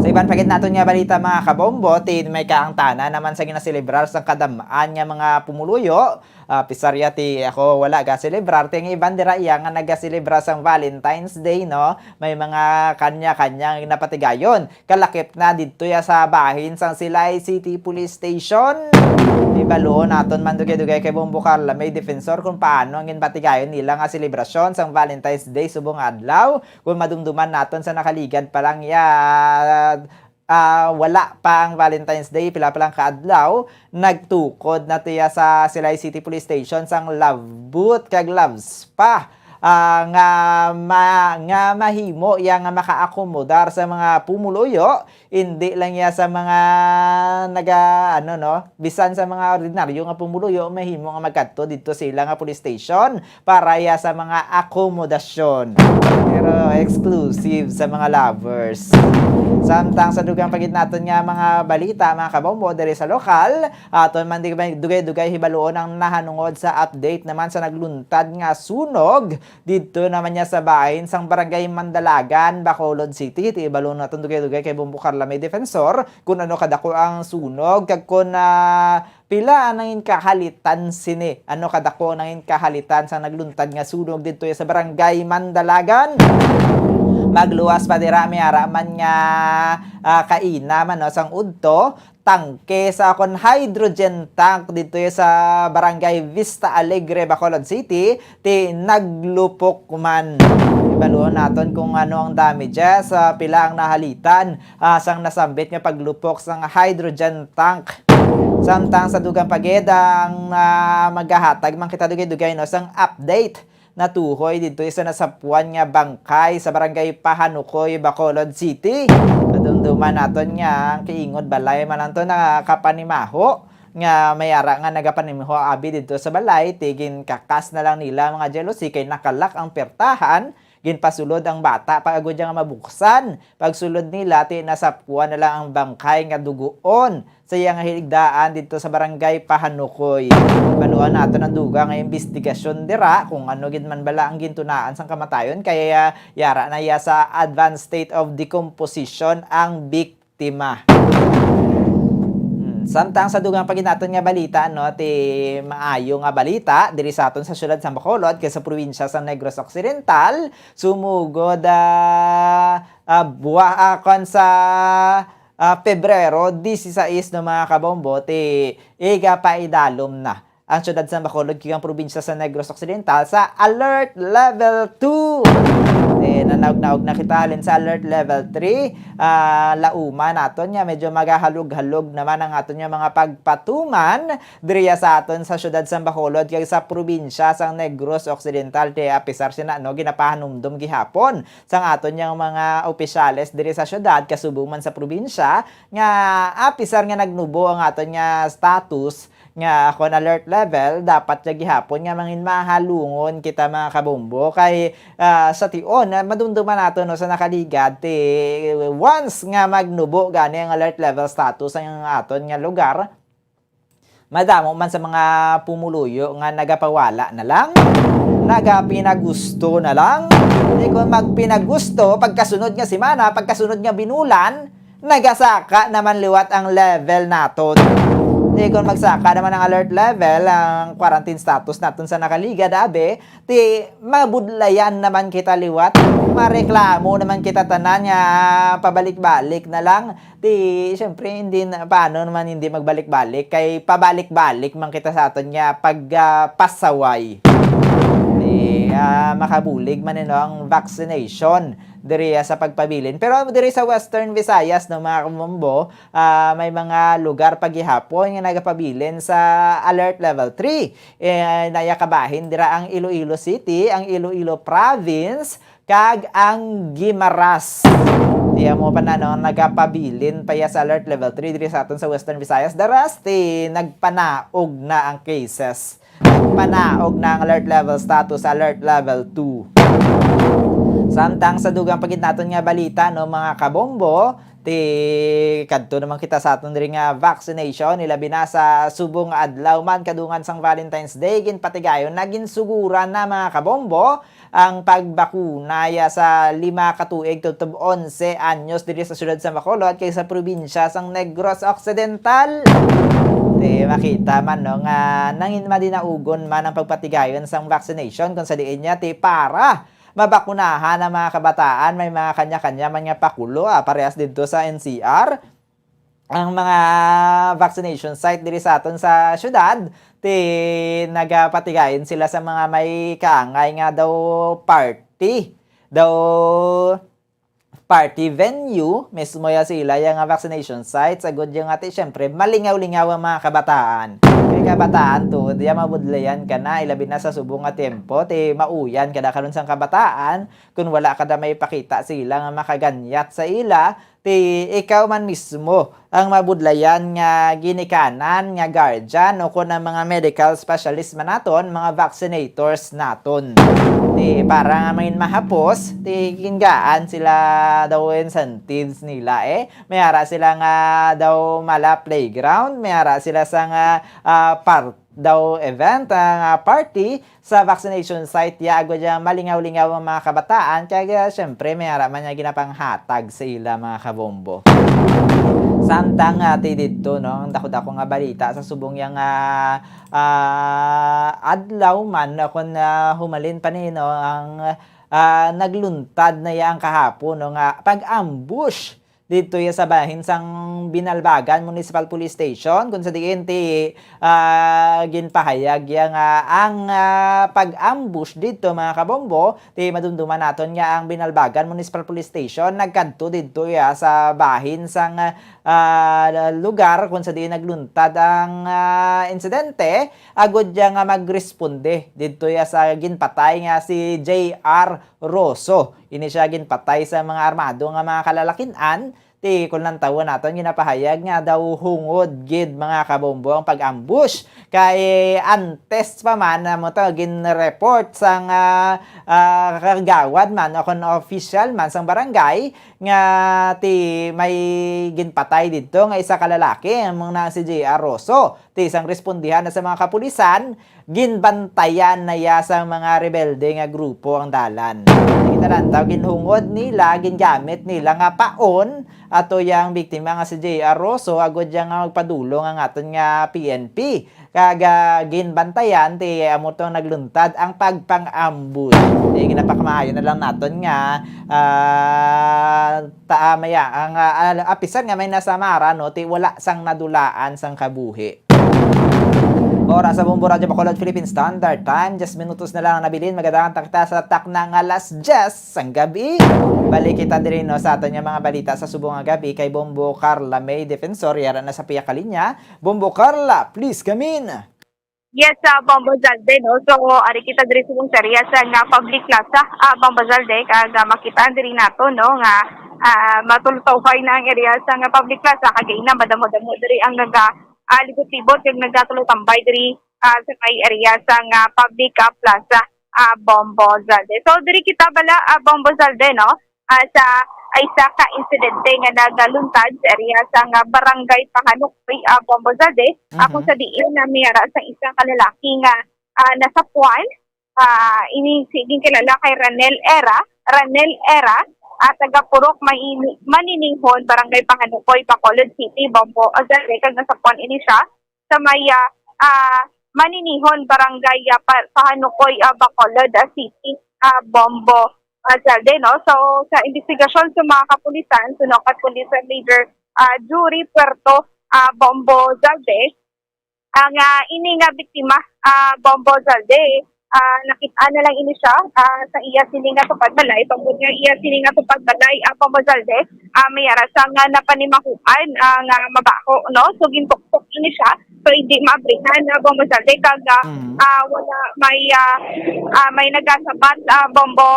Sa iban pagit nato nga balita mga kabombo, may kaangtana naman sa ginaselebrar sa kadamaan nga mga pumuluyo. Pisarya ti ako wala ga celebrar ti iban dira iya nga nagaselebrar sang Valentine's Day no. May mga kanya-kanyang napatigayon. Kalakip na didto ya sa bahin sang Silay City Police Station. Ibalo naton man dugay-dugay kay Bombo Carla may defensor kung paano ang ginpatigayon nila nga selebrasyon sang Valentine's Day subong adlaw. Kung madumduman naton sa nakaligad pa lang wala pang Valentine's Day, pila palang kaadlaw, nagtukod na tiya sa Silay City Police Station sang love boot kag love spa. Nga mahimo yang nga makaakomodar sa mga pumuluyo, hindi lang ya sa mga bisan sa mga ordinaryo nga pumuluyo, mahimo nga magkadto dito sila nga police station para ya sa mga akomodasyon, pero exclusive sa mga lovers. Samtang sa dugang pagitnaton nga mga balita, mga kabombo, diri sa lokal, aton man dugay-dugay hibaloon ang nahanungod sa update naman sa nagluntad nga sunog dito naman niya sa bahin sang barangay Mandalagan, Bacolod City. Hibaloon naton dugay-dugay kay Bombo Carla may defensor kung ano kadako ang sunog kag kun pila nangin kahalitan sini. Ano kadako nangin kahalitan sa nagluntad nga sunog dito sa barangay Mandalagan. Magluwas pa dira may araman nga kaina man sang udto, tangke sa akon hydrogen tank dito sa barangay Vista Alegre, Bacolod City, ti naglupok man. Ibaluon naton kung ano ang damage sa pila ang nahalitan sang nasambit nga paglupok sang hydrogen tank. Samtang sa dugang pagedang maghahatag man kita dugay-dugay sang update natuhoy dito isa nasapuan nga bangkay sa barangay Pahanukoy, Bacolod City. Madumduman naton nga kiingod balay man to na kapanimaho nga mayara nga nagapanimaho abi dito sa balay, tigin kakas na lang nila mga jealousy kay nakalak ang pertahan. Ginpasulod ang bata pagagod nga mabuksan. Pagsulod nila ti nasapuan na lang ang bangkay nga duguon sa iya nga hiligdaan dito sa barangay Pahanukoy. Baluan nato ng duga nga investigasyon dira kung ano gid man bala ang gintunaan sang kamatayon kaya yara na ya sa advanced state of decomposition ang biktima. Samtang sa dugang paginaton nga balita ti maayo nga balita diri sa aton sa syudad sa Bacolod kay sa probinsya sa Negros Occidental sumugod buwan sa Pebrero 16 no mga kabombo ti iga paidalom na ang syudad sa Bacolod kay ang probinsya sa Negros Occidental sa alert level 2. Nanaog na kita halin sa alert level 3. Lauma naton nya medyo magahalog-halog naman ang aton nya mga pagpatuman diriya sa aton sa syudad sa Bacolod kay sa probinsya sa Negros Occidental ti apisar sina ginapahanumdum gihapon sang aton nya mga opisyales diri sa syudad kasubong man sa probinsya nga apisar nga nagnubo ang aton nya status nga kon alert level dapat nga gihapon nga mangin mahalungon kita mga kabombo kay sa tion madumduman nato no sa nakaligad ti once nga magnubo gani ang alert level status ang aton nga lugar madamo man sa mga pumuluyo nga nagapawala na lang nagapinagusto na lang di ko magpinagusto pagkasunod nga semana pagkasunod nga binulan nagasaka naman liwat ang level naton. Di kung magsaka naman ang alert level, ang quarantine status natin sa nakaliga, dabe, ti mabudlayan naman kita liwat, mareklamo naman kita tanan nga pabalik-balik na lang. Ti, syempre, hindi na, paano naman hindi magbalik-balik, kay pabalik-balik man kita sa atin nga pagpasaway. Makabulig man ang vaccination diri sa pagpabilin. Pero diri sa Western Visayas no mga kumombo, may mga lugar paghihapon nga nagapabilin sa alert level 3. Nayakabahin dira ang Iloilo City, ang Iloilo Province, kag ang Guimaras. Diya mo pa na nagapabilin pa sa alert level 3 diri sa aton sa Western Visayas. Darasti nagpanaog na ang cases. Panaog na ang alert level status alert level 2. Samtang sa dugang pagitnaton nga balita no mga kabombo, ti kadto naman kita sa aton diri nga vaccination ilabi na sa subong adlaw man kadungan sang Valentine's Day ginpatigayon naging suguran na mga kabombo ang pagbakuna sa 5 katuig tutob 11 anyos diri sa syudad sa Bacolod kay sa probinsya sang Negros Occidental. Makita man no nga nangin madinaugon man ang pagpatigayon sang vaccination kung sa diin niya ti para mabakunahan ang mga kabataan may mga kanya-kanya man nga pakulo parehas dito sa NCR ang mga vaccination site diri sa aton sa syudad ti nagapatigayon sila sa mga may kaangay nga daw party daw party venue, mismo ya sila yung vaccination sites, agad yung ati, syempre, malingaw-lingaw ang mga kabataan. Kaya kabataan to, di mabudlayan ka na, ilabi na sa subong nga tempo, ti mauyan kada karon sang kabataan, kung wala kada may pakita sila nga makaganyat sa ila, ti ikaw man mismo ang mabudlayan nga ginikanan nga guardian o kung ang mga medical specialist man naton, mga vaccinators naton. Ti para nga main mahapos, ti gingaan sila daw incentives nila mayara sila nga daw mala playground, mayara sila sa nga daw event, party sa vaccination site ya agad yung malingaw-lingaw ang mga kabataan kaya syempre may haraman niya ginapanghatag sa ila mga kabombo. Samtang ati dito no, ang dako-dako nga balita sa subong yang adlaw man kun humalin pa ni no ang nagluntad na yang kahapon no nga pag-ambush dito ya sa bahin sang Binalbagan Municipal Police Station kung sa diin ti ginpahayag yang ang pag-ambush dito mga kabombo ti madumduman naton nga ang Binalbagan Municipal Police Station nagkadto dito ya sa bahin sang lugar kung sa diin nagluntad ang insidente agud yang magresponde dito ya sa ginpatay nga si J.R. Rosso. Ini siya ginpatay sa mga armado nga mga kalalakinan ti kung lang tawo naton ginapahayag nga daw hungod gid mga kabombo ang pag-ambush kay antes pa man mo to gin-report sang kagawad man o kon official man sang barangay nga ti may ginpatay dito nga isa ka lalaki ang mga si J.R. Rosso ti isang respondihan na sa mga kapulisan ginbantayan na ya sa mga rebelde nga grupo ang dalan. Kita lang taw ginhungod nila gingamit nila nga paon ato yang biktima nga si J.R. Rosso agud yang nga magpadulong ang aton nga PNP kaga ginbantayan ti amo tong nagluntad ang pagpang-ambush. Ginapakamayo na lang naton nga taamaya ang apisan nga may nasamara no ti wala sang nadulaan sang kabuhi. Oras sa Bombo Radio Bacolod Philippine Standard Time, 10 minutos na lang nabilin. Magandang takta sa takna nga alas 10 sang gabi. Balik kita din no, sa aton yung mga balita sa subong nga gabi kay Bombo Carla May Defensor. Yara na sa piya kalinya. Bombo Carla, please come in. Yes, Bombo Zalde, no? So, ari kita diri subong serya sa nga public plaza, Bombo Zalde, kaga makita diri nato, no? Nga matultawhay na ang area sa nga public plaza, kagay na madamo-damo diri ang libot-libot yung nagkatuloy-tambay diri sa may area sa nga public plaza Bombo Zalde. So diri kita bala Bombo Zalde no sa isa ka insidente nga nagaluntad sa area sa nga barangay Pahanukoy Bombo Zalde kung sa diin na miyara sa isang kalalaki nga nasapuan ini siging kilala kay Ranel Era taga Purok Manininghon, Barangay Pahanukoy, Bacolod City, Bombo Zalde, kag nasapuan ini siya sa may Manininghon, Barangay Pahanukoy, Bacolod City, Bombo Zalde, no? So, sa investigasyon sa mga kapulisan, sunukat Police Major Jury Puerto, Bombo Zalde, ang ini nga biktima, Bombo Zalde, nakita na lang ini siya sa iya sininga sa pagbalay pagod nga iya sininga sa pagbalay Bombo Zalde mayara sa nga napanimahuan nga mabako no so gintuktok ini siya so hindi maabrihan Bombo Zalde kaga wala may nagasabat Bombo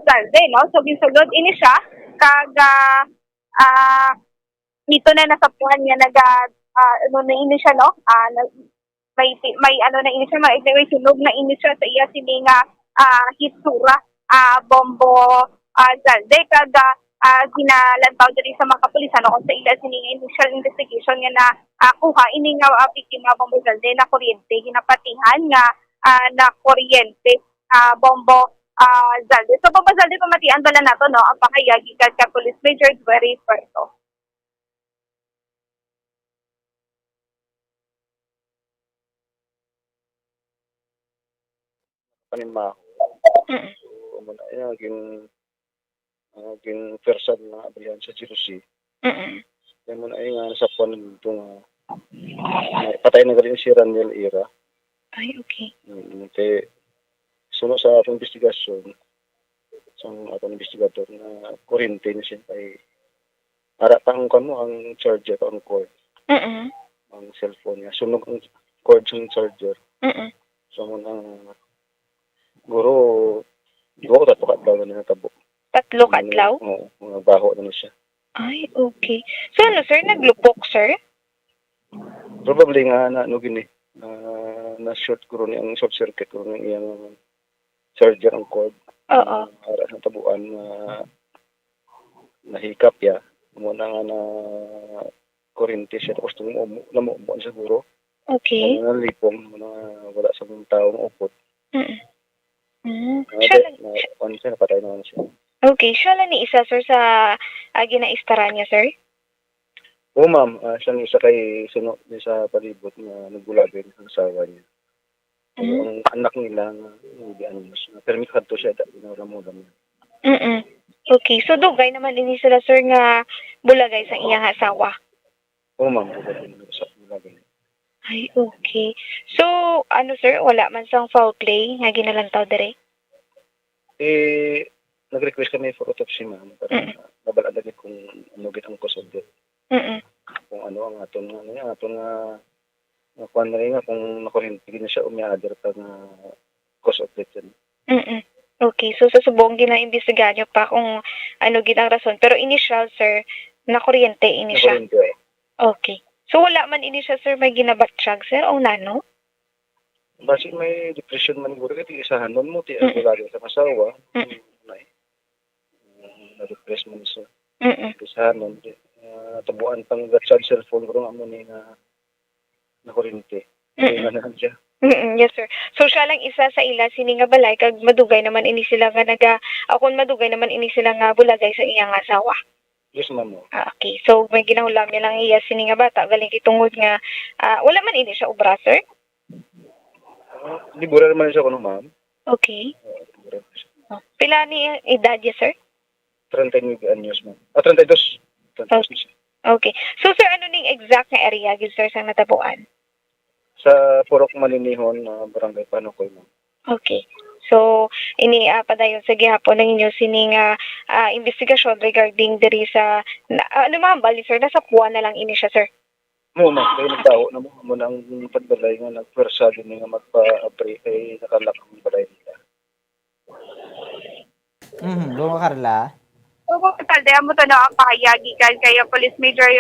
Zalde no so ginsulod ini siya kaga nito na nasapuhan nga ano na ini siya no may ano na ini siya, may sunog na ini siya sa iya sininga hitsura Bombo Zalde kaga ginalantaw diri sa mga kapulisan kung sa ila sininga initial investigation nga na kuha ini nga biktima Bombo Zalde na kuryente ginapatihan nga na kuryente Bombo Zalde. So Bombo Zalde pamatian bala nato no ang pakayag gikan ka Police Major Jury Puerto. Panimaho. So, muna aging person na abrihan sa GC. Kaya muna nasa puan nito patay na galing si Ranel Era. Ay, okay. Kaya sunod sa investigasyon, sang ato investigador na kuryente na siya kay para pang kamo ang charger ang cord ang cellphone niya sunog ang cord sa charger so mo nang guro ko tato kadlaw na natabo 3 kadlaw? Oo, mga baho na siya. Ay, okay. So ano, sir? Naglupok, sir? Probably nga na ano gini na short ko ron ang short circuit ko ng iyang charger ang cord. Oo. Para sa tabuan na nahikap ya mo na nga na kuryente siya tapos namuumuan siguro. Okay. Ano lipong na wala sa mga taong upot. Siya lang, siya napatay naman siya. okay, siya lang ni isa, sir, sa ginaistaran niya, sir? Oo, ma'am. Siya ang isa kay sunod sa palibot na nagbulagin ang asawa niya. Ang anak nila na hindi anyos. Permit ka to siya dahil naramudam niya. Okay, so dugay naman ini sila, sir, nga bulagay sa iyang asawa. Oo, ma'am. Bulagin. Ay, okay. So, ano, sir, wala man sang foul play nga ginalantaw dire? Nag-request kami for autopsy, ma'am. Para nabala lagi kung ano git ang cause of death. Kung ano ang aton nga nakuha na rin nga kung nakuryente na siya umiader pa na cause of death yan. Okay, so sa subong gina-imbestigahan niyo pa kung ano gid ang rason. Pero initial, sir, nakuryente ini siya. Nakuryente. Okay. So wala man ini siya, sir, may ginabatsyag, sir, o nano? Basi may depression man guro kay isahan nun mo ti ang lagi sa kasawa. Na-depress man siya. Isahan nun tabuan pang gatsan cellphone ko nga mo ni na nakuryente. Siya. Yes, sir. So siya lang isa sa ila sini nga balay kag madugay naman ini sila nga akon madugay naman ini sila nga bulagay sa iyang asawa. Yes, ma'am. Okay. So may ginahulam niya lang iya sini nga bata galing kitungod nga wala man ini siya obra, sir. Libura naman siya kuno, ma'am. Okay. Pila ni edad niya, sir? 39 anyos, ma'am. 32. 32 siya. Okay. So sir, ano ning exact nga area gid, sir, sa natabuan? Sa Purok Malinihon, Barangay Panukoy, ma'am. Okay. So, ini padayon sa gihapon ng inyo sining investigasyon regarding diri sa ano ma'am, bali sir, nasa puwan na lang ini siya, sir. Mo na kay nagtao na mo nang pagbalay nga nagpwersa din nga magpa-pray kay nakalak ang balay nila. Bungo Carla. So, talde mo to na ang pahayagi kan kay Police Major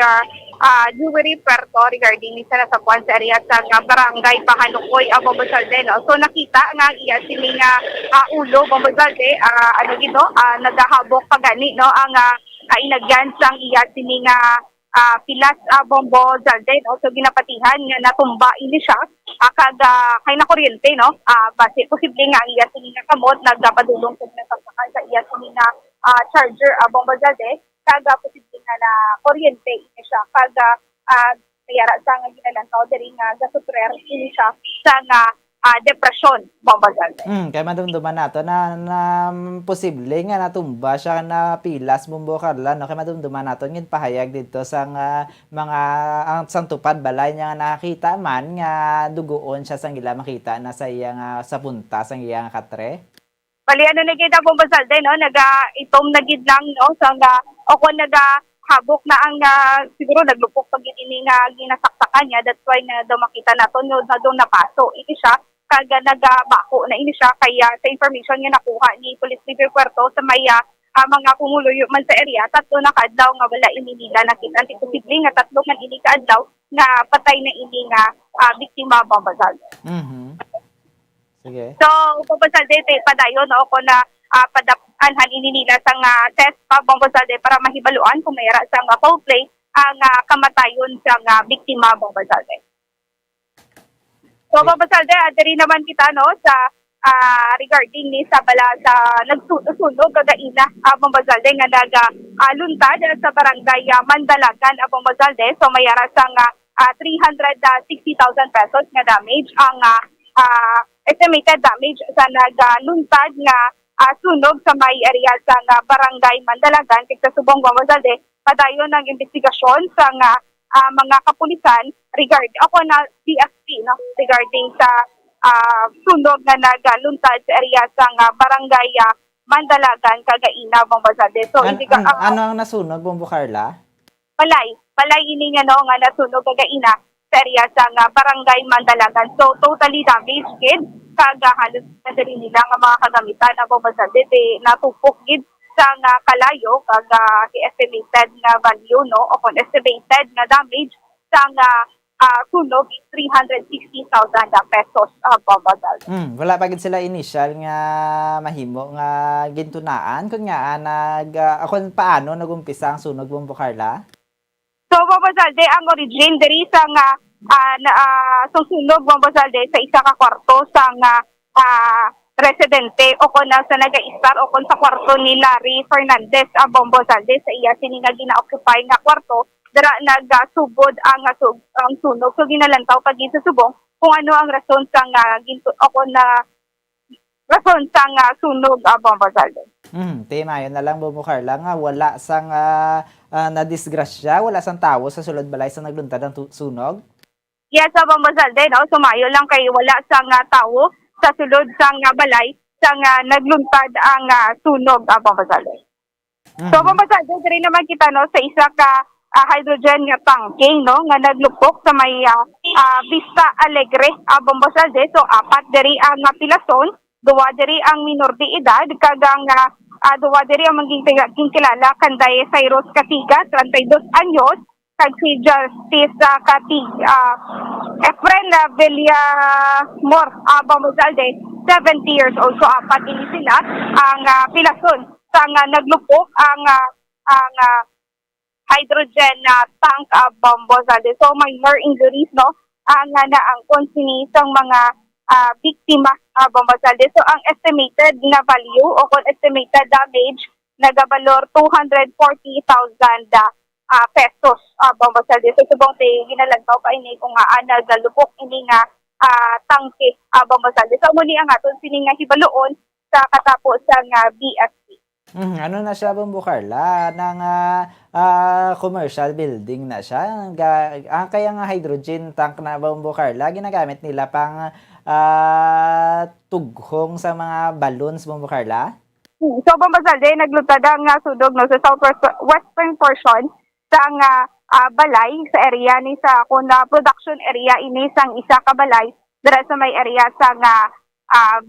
Jewelry Puerto regarding sa nasapuan sa area sa barangay Pahanukoy, Bombosalde, no? So nakita nga iya sining ulo Bombosalde, ano gito, nagahabok pagani, no? Ang inagyan sang iya sining pilas Bombosalde, no? So ginapatihan nga natumba ini siya kag kay na kuryente, no? Base posible nga iya sining kamot nagpadulong sa nasaksakan sa iya sining charger Bombosalde kaga posible nga na kuryente ini siya kaga kaya sa nga ginalantaw diri nga gasuprer ini siya sa nga depression Bombosalde. Kaya madumduman nato na posible nga natumba siya na pilas Bumbo Carla, no? Kaya madumduman nato ngin pahayag dito sa mga ang sang tupad balay niya nga nakita man nga dugoon siya sang ila makita na sa iyang sa punta sang iyang katre. Bali ano na gid ang Bombosalde, no? Itom na gid lang, no? So ako habok na ang siguro naglupok pag ini nga ginasaksakan niya, that's why na daw makita nato no na daw napaso ini siya kaga nagabako na ini siya kaya sa information nga nakuha ni Police Major Puerto sa may mga pumuluyo man sa area, 3 na kaadlaw nga wala ini nila nakita posible nga 3 man ini kaadlaw nga patay na ini nga biktima Bombosalde. Sige. So Bombosalde padayon no ako na padapanhan ini nila sa test pa Bombosalde para mahibaluan kung mayara sa foul play ang kamatayon sa biktima Bombosalde. So Bombosalde, diri naman kita no sa regarding ni sa bala sa nagsunog kagaina Bombosalde nga luntad sa barangay Mandalagan Bombosalde. So mayara sa 360,000 pesos nga damage ang estimated damage sa nagluntad nga sunog sa may area sa barangay Mandalagan sa subong Bombosalde. Padayon ng investigasyon sa mga kapulisan regarding ako na DSP no regarding sa sunog na nagluntad sa area sa barangay Mandalagan, Cagaina, Bombazalde. So, hindi ka... ano ang nasunog, Bombo Carla? Palay ini nga no, nga nasunog Cagaina sa area sa nga barangay Mandalagan. So, totally damaged, kid. Kaga halos na rin nila nga mga kagamitan na Bombazalde, natupok, kid, sa nga kalayo, kaga estimated nga value, no, o kung estimated nga damage sa nga sunog is 360,000 pesos Bombazalde. Wala pa gid sila initial nga mahimo nga gintunaan kun nga akon paano nagumpisa ang sunog, Bombo Carla? So Bombazalde, ang origin diri sa nga susunog Bombazalde sa isa ka kwarto sa nga residente o kung sa naga-star o kung sa kwarto ni Larry Fernandez Bombazalde sa iya sini nga gina-occupy nga kwarto dara nagasubod ang sunog. So ginalantaw pag sa subong kung ano ang rason sa nga rason sa nga sunog Bombazalde. Tema yun na lang, Bombo Carla, nga wala sang nadisgrasya, wala sang tawo sa sulod balay sa nagluntad ng sunog? Yes, Bombazalde, no? Sumayo lang kay wala sang tawo sa sulod sang balay sang nagluntad ang sunog Bombazalde. So Bombazalde, diri naman kita no sa isa ka hydrogen nga tanking, no, nga naglupok sa may Vista Alegre Bombazalde. So apat diri ang pilason, duwa diri ang minor de edad, kagang duwa diri ang maging kilala kanday Cyrus Katiga, 32 anyos, kag si Justice Efren Villamor Bombazalde, 70 years old. So apat din sila ang pilason sa naglupok ang hydrogen tank Bombazalde. So minor injuries, no, ang naangkon sini sang mga biktima Bombazalde. So ang estimated na value o kung estimated damage nagabalor 240,000 pesos Bombazalde. So subong ginalagpaw pa ini kung nagalupok ini nga tangke Bombazalde. So muli ang aton sini nga hibaloon sa katapos nga BFC. Ano na siya, Bombo Carla? Nang commercial building na siya. Kaya nga hydrogen tank na, Bombo Carla, ginagamit nila pang tughong sa mga balloons, Bombo Carla? So, Bombazalde, naglutad ang sunog no, sa southwestern portion sa balay sa area ni sa kung production area ini sang isa ka balay dira sa may area sa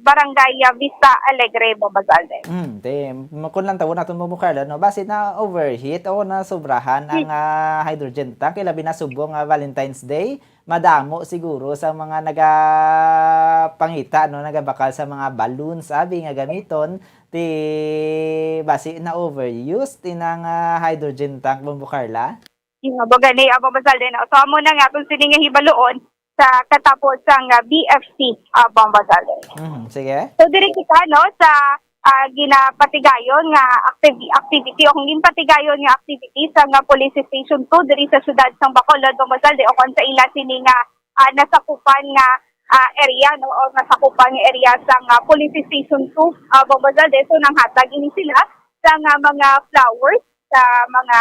barangay Vista Alegre, Bombazalde. Kung lang tawon natin mo Carla, no, base na overheat o na sobrahan ang hydrogen tank, ilabi na subong Valentine's Day, madamo siguro sa mga nagapangita, no, nagabakal sa mga balloons, sabi nga gamiton, base na overused tinang hydrogen tank, Bombo Carla. Yung bagani, Bombazalde, no. So, amo na nga itong sininga hibaloon sa katapos ng BFC Bombazalde. Sige. So diri kita no sa ginapatigayon nga activity o kung ginpatigayon nga activity sa nga Police Station 2 diri sa syudad sang Bacolod, Bombazalde o kon sa ila sini nga nasakupan nga area no o nasakupan nga area sa nga Police Station 2 Bombazalde. So nanghatag ini sila sa nga mga flowers sa mga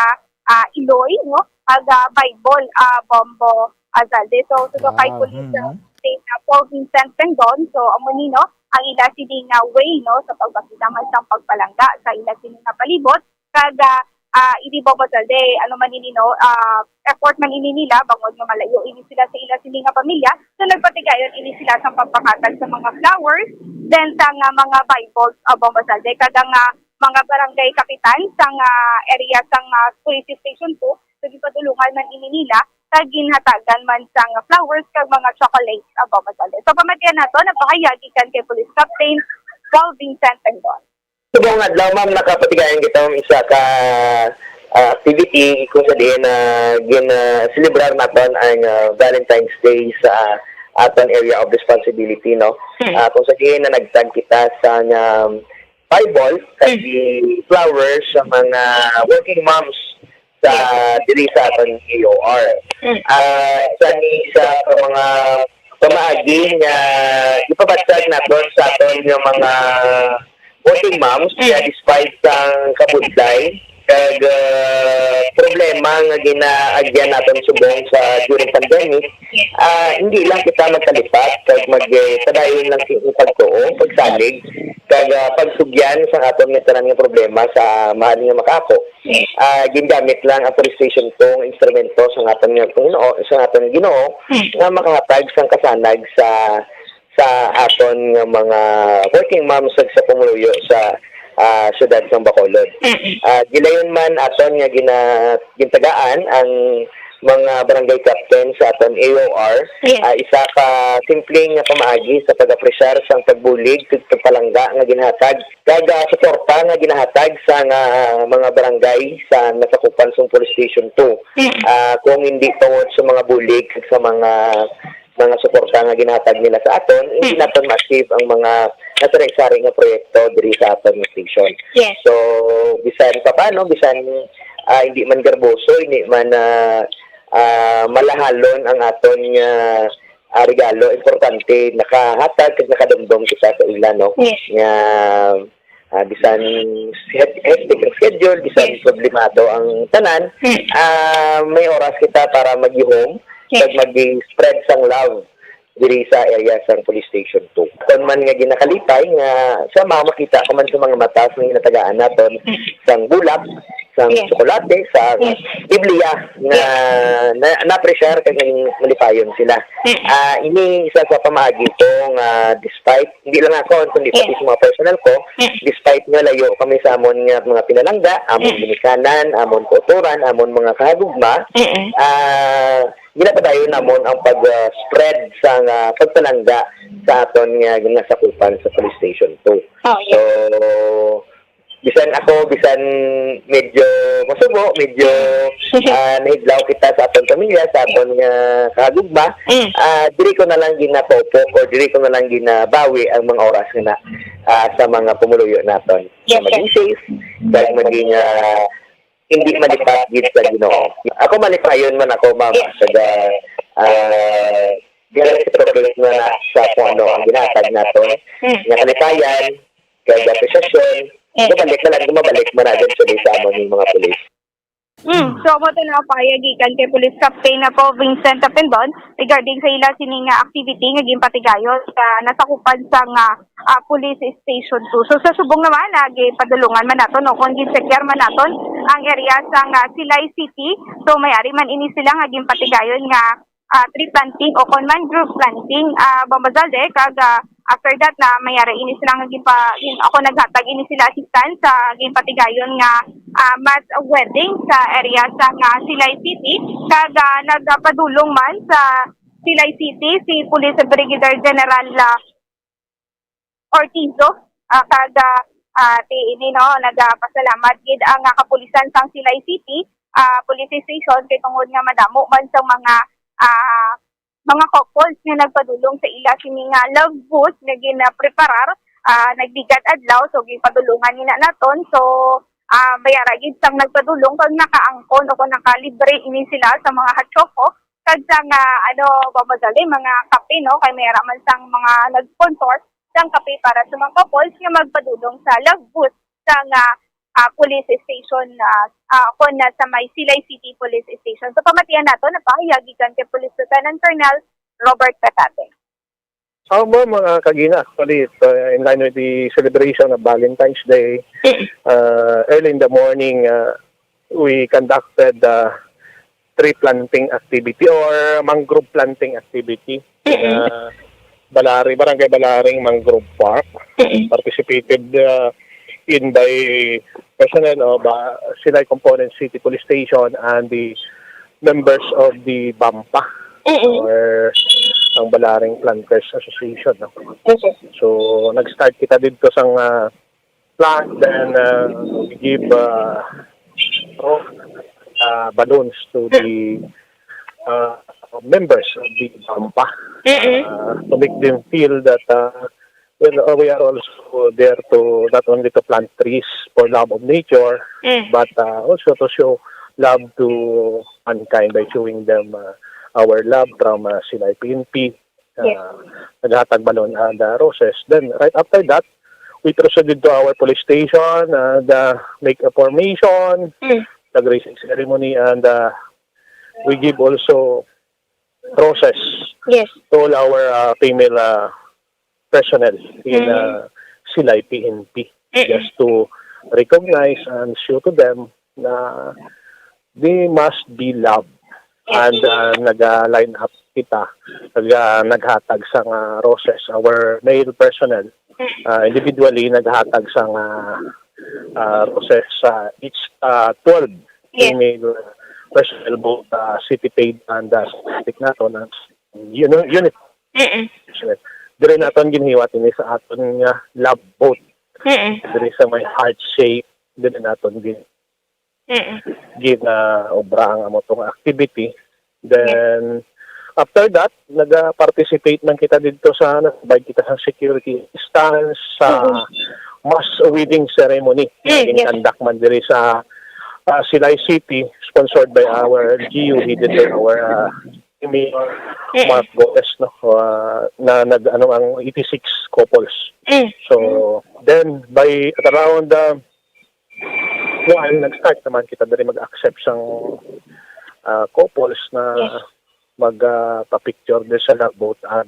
iloy no aga Bible Bombo Azalde. So, kay Police State Paul Vincent Pendon. So, amo ni no, ang ila sini nga way no sa pagbakita man sang pagpalangga sa ila sini nga palibot kaga idi Bombazalde ano man ini no effort man ini nila bangod nga malayo ini sila sa ila sini nga pamilya. So nagpatigayon ini sila sa pagpakatag sa mga flowers then sa mga Bibles Bombazalde kaga nga mga barangay kapitan sa area sa Police Station 2. So gipadulungan man ini nila ginhatagan man sang flowers kag mga chocolates Bombazalde. So pamatian nato napakayagi kan kay Police Captain Paul Vincent Pendon. Subong adlaw ma'am nakapatigayan kita isa ka activity kung sa diin celebrar naton ang Valentine's Day sa aton area of responsibility no. Kung sa diin na nagtag kita sa Bible kag flowers sa mga working moms sa diri sa aton AOR. Sa mga pamaagi nga ipabatag naton sa aton yung mga working moms kaya despite ang kabudlay kag problema nga ginaagyan naton subong sa during pandemic, hindi lang kita magkalipat kag magpadayon lang sa pagtuo, pagsalig kag pagsugyan sa aton nga tanan nga problema sa mahal nga makako. Gingamit lang ang police station kong instrumento sa aton nga Ginoo nga makahatag sang kasanag sa aton nga mga working moms sa pumuluyo sa syudad ng Bacolod. Gilayon man aton nga gintagaan ang mga barangay captain sa aton AOR, isa ka simpleng nga pamaagi sa pag-apresyar sang pagbulig ug pagpalangga nga ginhatag kag suporta nga ginahatag sa mga barangay sa nasakupan sa police station 2. Kung hindi tungod sa mga bulig sa mga suporta nga ginhatag nila sa aton, hindi naton ma-achieve ang mga nasari-sari nga proyekto diri sa aton station. So, bisan pa paano, bisan hindi man garboso, hindi man malahalon ang aton nga regalo, importante nakahatag at nakadumdum kita sa ila, no? Nga bisan hectic ang schedule, bisan problemado ang tanan, may oras kita para mag-home at mag-spread sang love diri sa area sang police station 2. Kung man nga ginakalipay nga sa makita ko man sa mga mata sa ginatagaan naton sang bulak, sang tsokolate, sa Biblia nga na-pressure kag malipayon sila. Ini isa sa pamaagi ko nga despite hindi lang ako kundi pati sa mga personal ko, despite nga layo kami sa amon nga mga pinalangga, amon ginikanan, amon tuturan, amon mga kahagugma, ginapadayon namon ang pag-spread sa pagpalangga sa aton nga ginasakupan sa police station 2. So, bisan medyo masubo, medyo nahidlaw kita sa aton pamilya, sa aton nga kahagugma, diri ko na lang ginapopok o diri ko na lang ginabawi ang mga oras nga sa mga pumuluyo naton. So, maging safe, dahil maging hindi malipat gid sa Ginoo. Ako malipayon man ako, ma'am, sa progress na sa kung ano ang ginatag nato. Nga kalipayan, kaya apresyasyon, gumabalik man agad sa amon ng mga pulis. So mo to na payagikan kay Police Captain na po Vincent Apendon regarding sa ila sining activity nga ginpatigayon sa nasakupan sa Police Station 2. So sa subong naman padulungan man naton no kun ginsekyer man naton ang area sa Silay City. So may-ari man ini sila nga ginpatigayon nga tree planting o kon man group planting Bambazalde kag after that na mayari ini sila nga ako naghatag ini sila assistance sa ginpatigayon nga mass wedding sa area sa Silay City kag nagpadulong man sa Silay City si Police Brigadier General Ortizo kag ini no nagapasalamat gid ang kapulisan sang Silay City police station kay tungod nga madamo man sa mga couples nga nagpadulong sa ila sini nga love booth nga ginapreparar nagbigat adlaw so gipadulungan nina naton so bayara gid sang nagpadulong kag nakaangkon o nakalibre ini sila sa mga hatchopo kag sang bamadali mga kape no kay mayara man sang mga nag-sponsor sang kape para sa mga couples nga magpadulong sa love booth sang police station kon na sa may Silay City Police Station. So pamatian nato na pahayagikan kay Police Lieutenant Colonel Robert Catate. Mga kagina, actually, in line with the celebration of Valentine's Day, early in the morning, we conducted tree planting activity or mangrove planting activity in Barangay Balaring Mangrove Park. Participated in by personnel of Silay Component City Police Station and the members of the BAMPA or ang Balaring Planters Association. No? So, nag-start kita dito sa plant, then we give balloons to the members of the BAMPA to make them feel that we are also there to not only to plant trees for love of nature, but also to show love to mankind by showing them our love from Silay PNP, naghatag balon and roses. Then right after that, we proceeded to our police station and make a formation, the grazing ceremony, and we give also process to all our female personnel in Silay PNP just to recognize and show to them na they must be loved. And nag-line up kita, naghatag sang roses, our male personnel, individually naghatag sang roses sa each 12 female personnel, both city paid and static naton, unit. Dire naton ginhiwat ini sa aton nga love boat. Dire sa may heart shape, dire naton obra ang amotong activity. Then after that, nag-participate man kita dito sa nag-provide kita sa security stance sa mass wedding ceremony. Conduct man diri sa Silay City, sponsored by our GU, headed by our Mayor Mark Gomez, no, na ang 86 couples. So then by at around nag-start naman kita diri mag-accept sang couples na magpa-picture din sa love boat and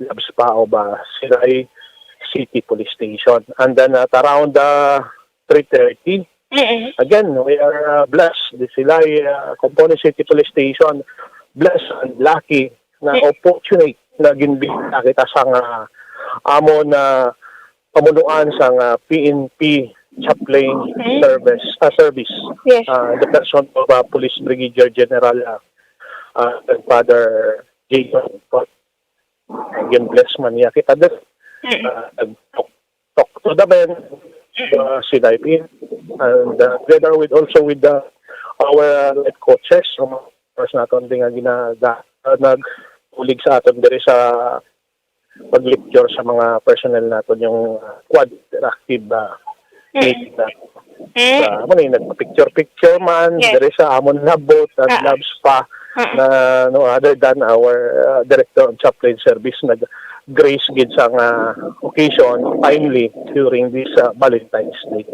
love spa o ba Silay City Police Station. And then at around 3:30, again, we are blessed. The Silay Component City Police Station, blessed and lucky na opportunity na ginbita kita sang amo na pamunuan sang PNP chaplain service. The person of Police Brigadier General Father Jason. Again, bless man niya kita din. Talk to the men, Silay PNP, and together with also with our life coaches, course naton din nga nagpulig sa aton diri sa pag-lecture sa mga personnel naton yung quad interactive meeting natin. Nagpa-picture man diri sa amon love boat at love spa na no other than our Director of Chaplain Service nag-grace gid sa occasion timely during this Valentine's Day.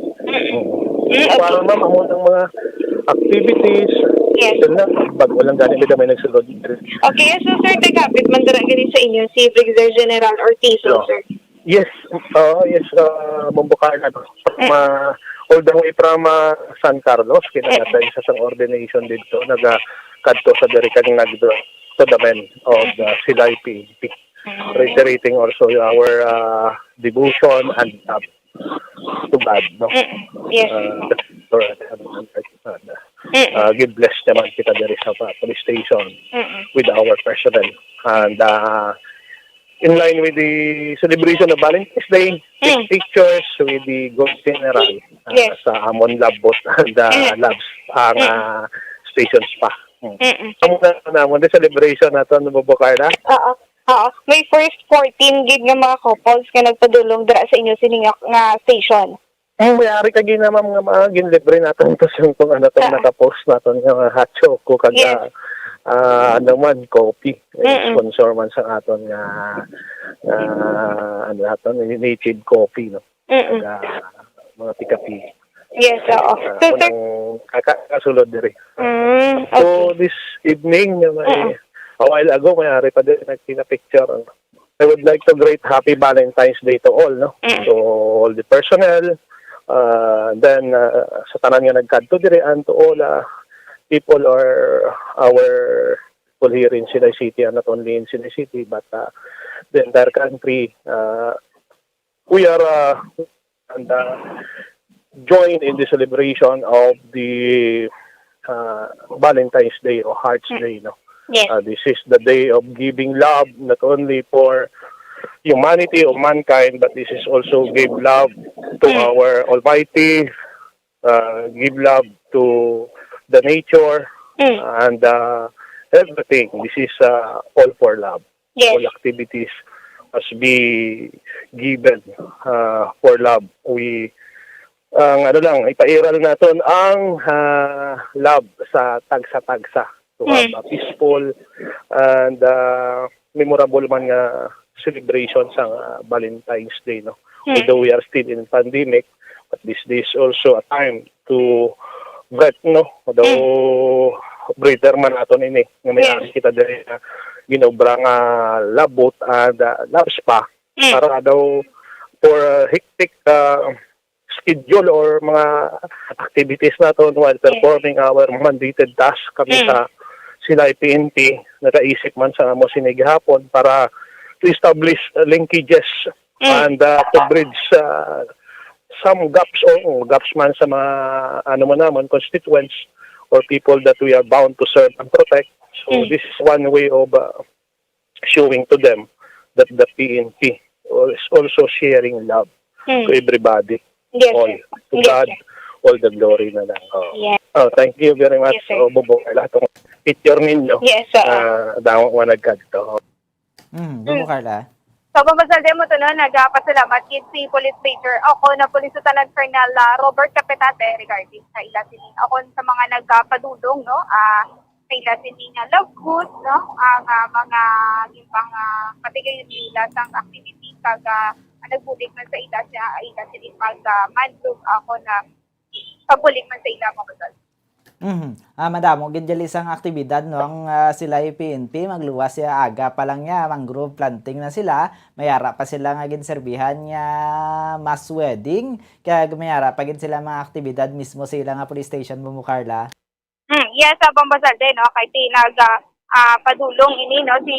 Para ma'am ang mga activities na pag walang galing bida may nagsulod. Okay, so sir, tagapit man dara gani sa inyo si Brigadier General Ortiz, sir. Yes, Bombocana. All the way from San Carlos, kinatay sa sang ordination dito, nagkadto sa dirikaning to the men of the Silay PNP. Reiterating also our devotion and to God, no? Give bless naman kita diri sa police station with our personnel. And in line with the celebration of Valentine's Day, take pictures with the Ghost General sa Amon Love Boat and Labs ang stations pa. Ang the celebration nato ng Bobocarda? Oo. May first 14 gig nga mga couples nga nagpadulong dira sa inyo sining nga station. Mayari ka ginamam nga mga ginlibre natin ito kung ano itong nakapost natin nga hot choco kaga ano man, coffee. Sponsor man sa aton nga ano aton, native coffee, no? Kaga mga tikapi. Yes, oo. So, sir, kakasulod diri. So, this evening, a while ago, mayari pa din nagpina-picture. I would like to greet happy Valentine's Day to all, no? To all the personnel, then sa tanan nga nagkadto dire and to all people or our people here in Silay City, and not only in Silay City but the entire country. We are and join in the celebration of the Valentine's Day or Hearts Day, no? Yes. This is the day of giving love, not only for humanity or mankind, but this is also give love to our Almighty, give love to the nature, and everything. This is all for love. Yes. All activities must be given for love. We ano lang, ipairal natin ang love sa tagsa-tagsa. To have a peaceful and memorable man nga celebration sa Valentine's Day, no? Although we are still in pandemic, but this day is also a time to breath, no? Although breather man nato ini nga may kita diri ginobra nga labot and love spa para daw for hectic schedule or mga activities nato while performing our mandated task kami sa sila PNP nakaisip man sa mo sinigihapon para to establish linkages and to bridge some gaps or gaps man sa mga ano mo naman constituents or people that we are bound to serve and protect. So this is one way of showing to them that the PNP is also sharing love to everybody. Yes, All. To God, all the glory na lang. Oh, thank you very much. Yes, sir. Bobo, itong picture ninyo. Yes, sir. Dawang managkadto. Bobo Carla. So, Bombosalde mo to no, nagpasalamat kid si Police Major ako na Police Lieutenant Colonel Robert Capetate regarding sa ila sining ako sa mga nagpadulong no sa ila sining love good no ang mga ibang patigay nila sang activity kag nagbulik man sa ila sining manlog ako na pabulik man sa ila Bombosalde. Madamo, ginjali isang aktibidad no, ang sila PNP, magluwas siya aga pa lang niya, mangrove planting na sila, mayara pa sila nga ginserbihan niya mass wedding, kaya mayara pa gin sila mga aktibidad mismo sila nga police station mo Carla. Yes, Bombosalde no, kay padulong ini no si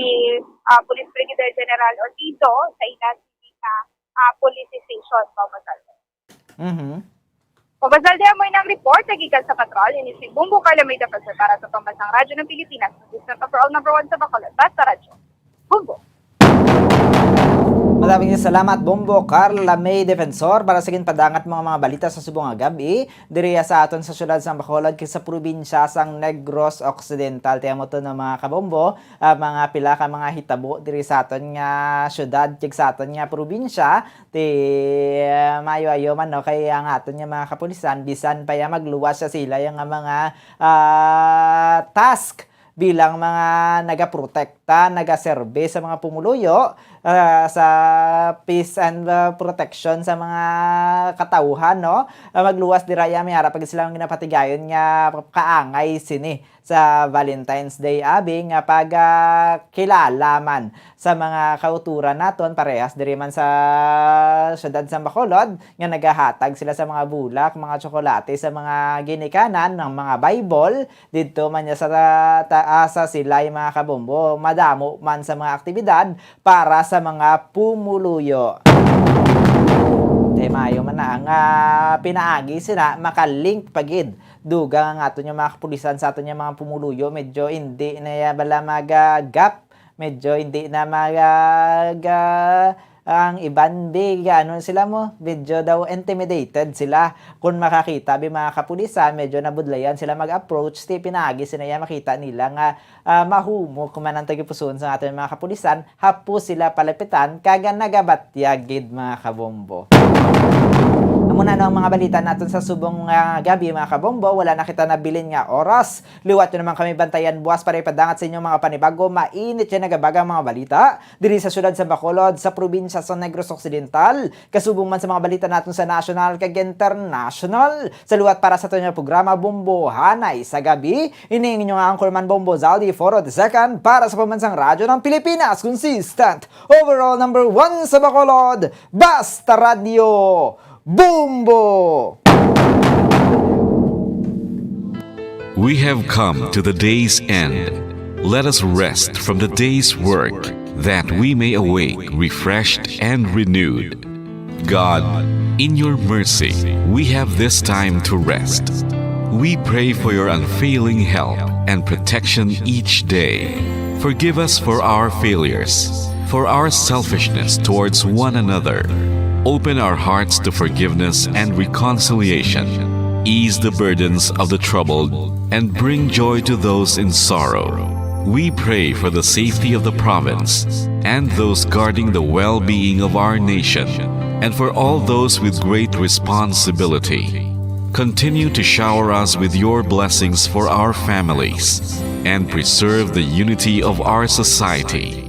Police Brigadier General Ortizo sa ila police station Bombosalde. Bombosalde mo ng report sa gikan sa patrol ini si Bumbo Carla May Defensor para sa Pambansang Radyo ng Pilipinas. Distant overall number 1 sa Bacolod. Basta Radyo. Bumbo. Maraming salamat Bombo Carla May Defensor para sa padangat mga balita sa subong nga gabi diriya sa aton sa syudad sa Bacolod kay sa probinsya sang Negros Occidental. Tiyan mo to ng mga kabombo, mga pila ka mga hitabo diri sa aton nga syudad kay sa aton nga probinsya ti mayo-ayo man no kay ang aton nga mga kapulisan bisan pa ya magluwas sa sila yung mga task bilang mga nagaprotekta, nagaserbe sa mga pumuluyo sa peace and protection sa mga katauhan no magluwas diraya may harap pag sila ginapatigayon nga kaangay sini sa Valentine's Day abi nga pag kilala man sa mga kauturan naton parehas diri man sa syudad sa Bacolod nga nagahatag sila sa mga bulak, mga tsokolate sa mga ginikanan ng mga Bible didto man niya sa taasa sila yung mga kabombo madamo man sa mga aktibidad para sa mga pumuluyo. Mayo man na ang pinaagi sila makalink pagid dugang ang aton yung mga kapulisan sa aton yung mga pumuluyo medyo hindi na bala mag-gap medyo hindi na ang iban big ano sila mo medyo daw intimidated sila kung makakita bi mga kapulisan medyo nabudlayan sila mag-approach ti pinagi sila makita nila nga mahumok man ang tagipuson sa ating mga kapulisan hapo sila palapitan kaga nagabatyagid mga kabombo. Muna no ang mga balita natin sa subong gabi mga kabombo, wala na kita nabilin nga oras. Liwat nyo naman kami bantayan buwas para ipadangat sa inyong mga panibago. Mainit yan nagabagang mga balita. Diri sa syudad sa Bacolod, sa probinsya sa Negros Occidental. Kasubong man sa mga balita natin sa national kag international. Sa liwat para sa inyong programa Bombo Hanay sa gabi. Ining inyong anchorman Bombo Zaldi Foro II para sa Pambansang Radyo ng Pilipinas. Consistent. Overall number 1 sa Bacolod. Basta Radio. Bombo! We have come to the day's end. Let us rest from the day's work, that we may awake refreshed and renewed. God, in your mercy, we have this time to rest. We pray for your unfailing help and protection each day. Forgive us for our failures, for our selfishness towards one another. Open our hearts to forgiveness and reconciliation. Ease the burdens of the troubled and bring joy to those in sorrow. We pray for the safety of the province and those guarding the well-being of our nation, and for all those with great responsibility. Continue to shower us with your blessings for our families and preserve the unity of our society.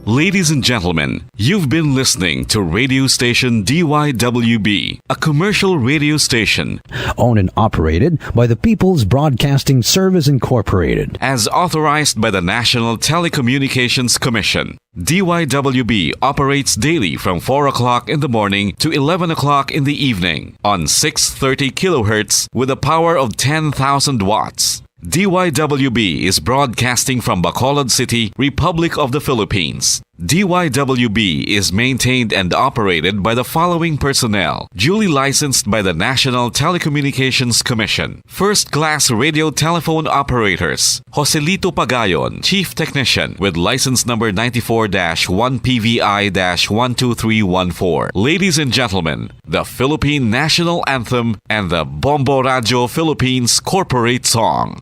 Ladies and gentlemen, you've been listening to radio station DYWB, a commercial radio station owned and operated by the People's Broadcasting Service Incorporated, as authorized by the National Telecommunications Commission. DYWB operates daily from 4 o'clock in the morning to 11 o'clock in the evening on 630 kilohertz with a power of 10,000 watts. DYWB is broadcasting from Bacolod City, Republic of the Philippines. DYWB is maintained and operated by the following personnel, duly licensed by the National Telecommunications Commission. First-class radio telephone operators, Joselito Pagayon, Chief Technician with license number 94-1PVI-12314. Ladies and gentlemen, the Philippine National Anthem and the Bombo Radio Philippines Corporate Song.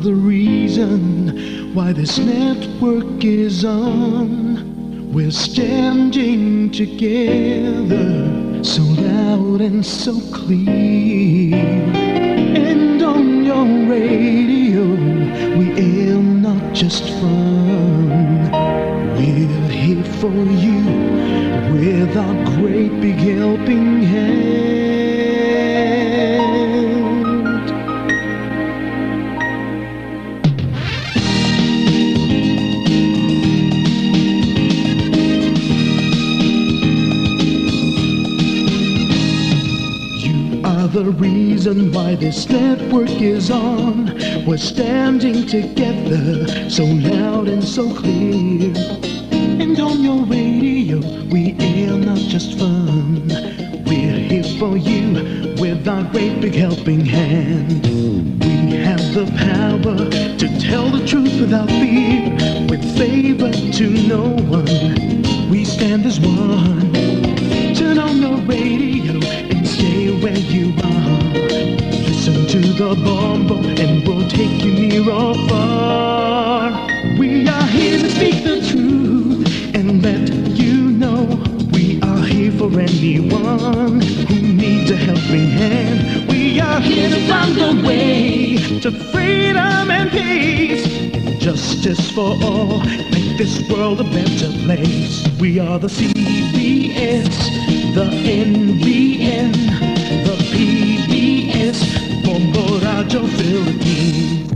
The reason why this network is on, we're standing together so loud and so clear, and on your radio we aim not just fun, we're here for you with our great big helping hand. The reason why this network is on, we're standing together so loud and so clear, and on your radio we air not just fun, we're here for you with our great big helping hand. We have the power to tell the truth without fear, with favor to no one, we stand as one. Turn on your radio and stay where you are. Listen to the Bombo and we'll take you near or far. We are here to speak the truth and let you know we are here for anyone who needs a helping hand. We are here to find the way to freedom and peace, and justice for all, make this world a better place. We are the CBS, the NBN, the PBS, Bombo Radio Philippines.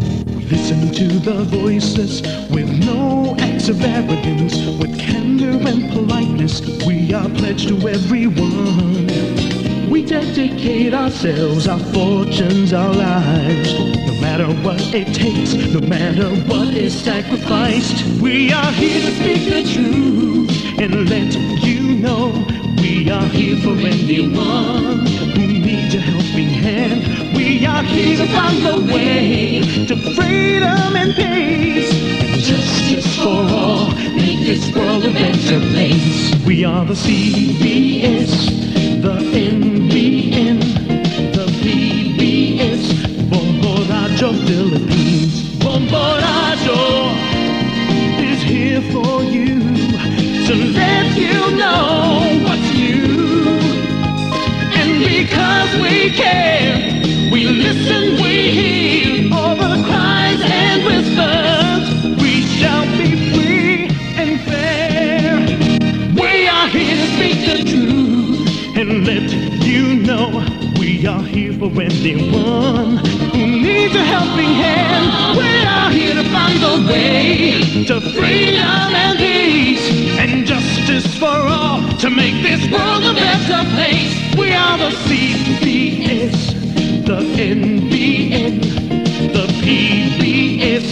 Listen to the voices with no acts of arrogance, with candor and politeness. We are pledged to everyone. We dedicate ourselves, our fortunes, our lives, no matter what it takes, no matter what is sacrificed. We are here to speak the truth and let you know we are here for anyone who needs a helping hand. We are here to find the way to freedom and peace, and justice for all, make this world a better place. We are the CBS, the NBN, the PBS, Bombo Radio Philippines. Bombo Radio is here for you, to let you know what's new. And because we care, we listen, we hear all the cries and whispers. We shall be free and fair. We are here to speak the truth and let you know we are here for anyone who needs a helping hand. We are here to find the way to freedom and peace, and justice for all, to make this world a better place. We are the CBS, the NBN, the PBS,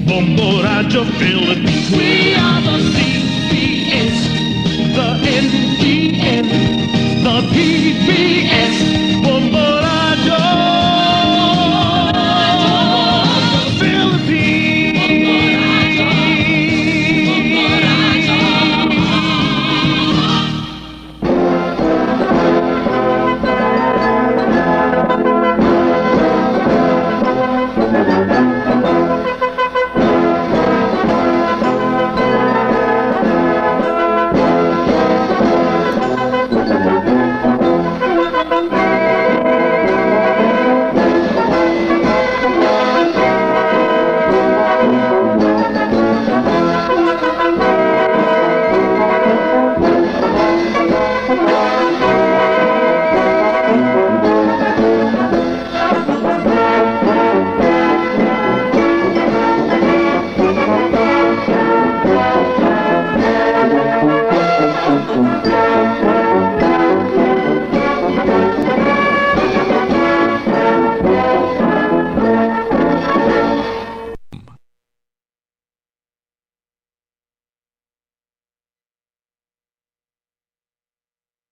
Bombo Radio Philippines. We are the CBS, the NBN, the PBS,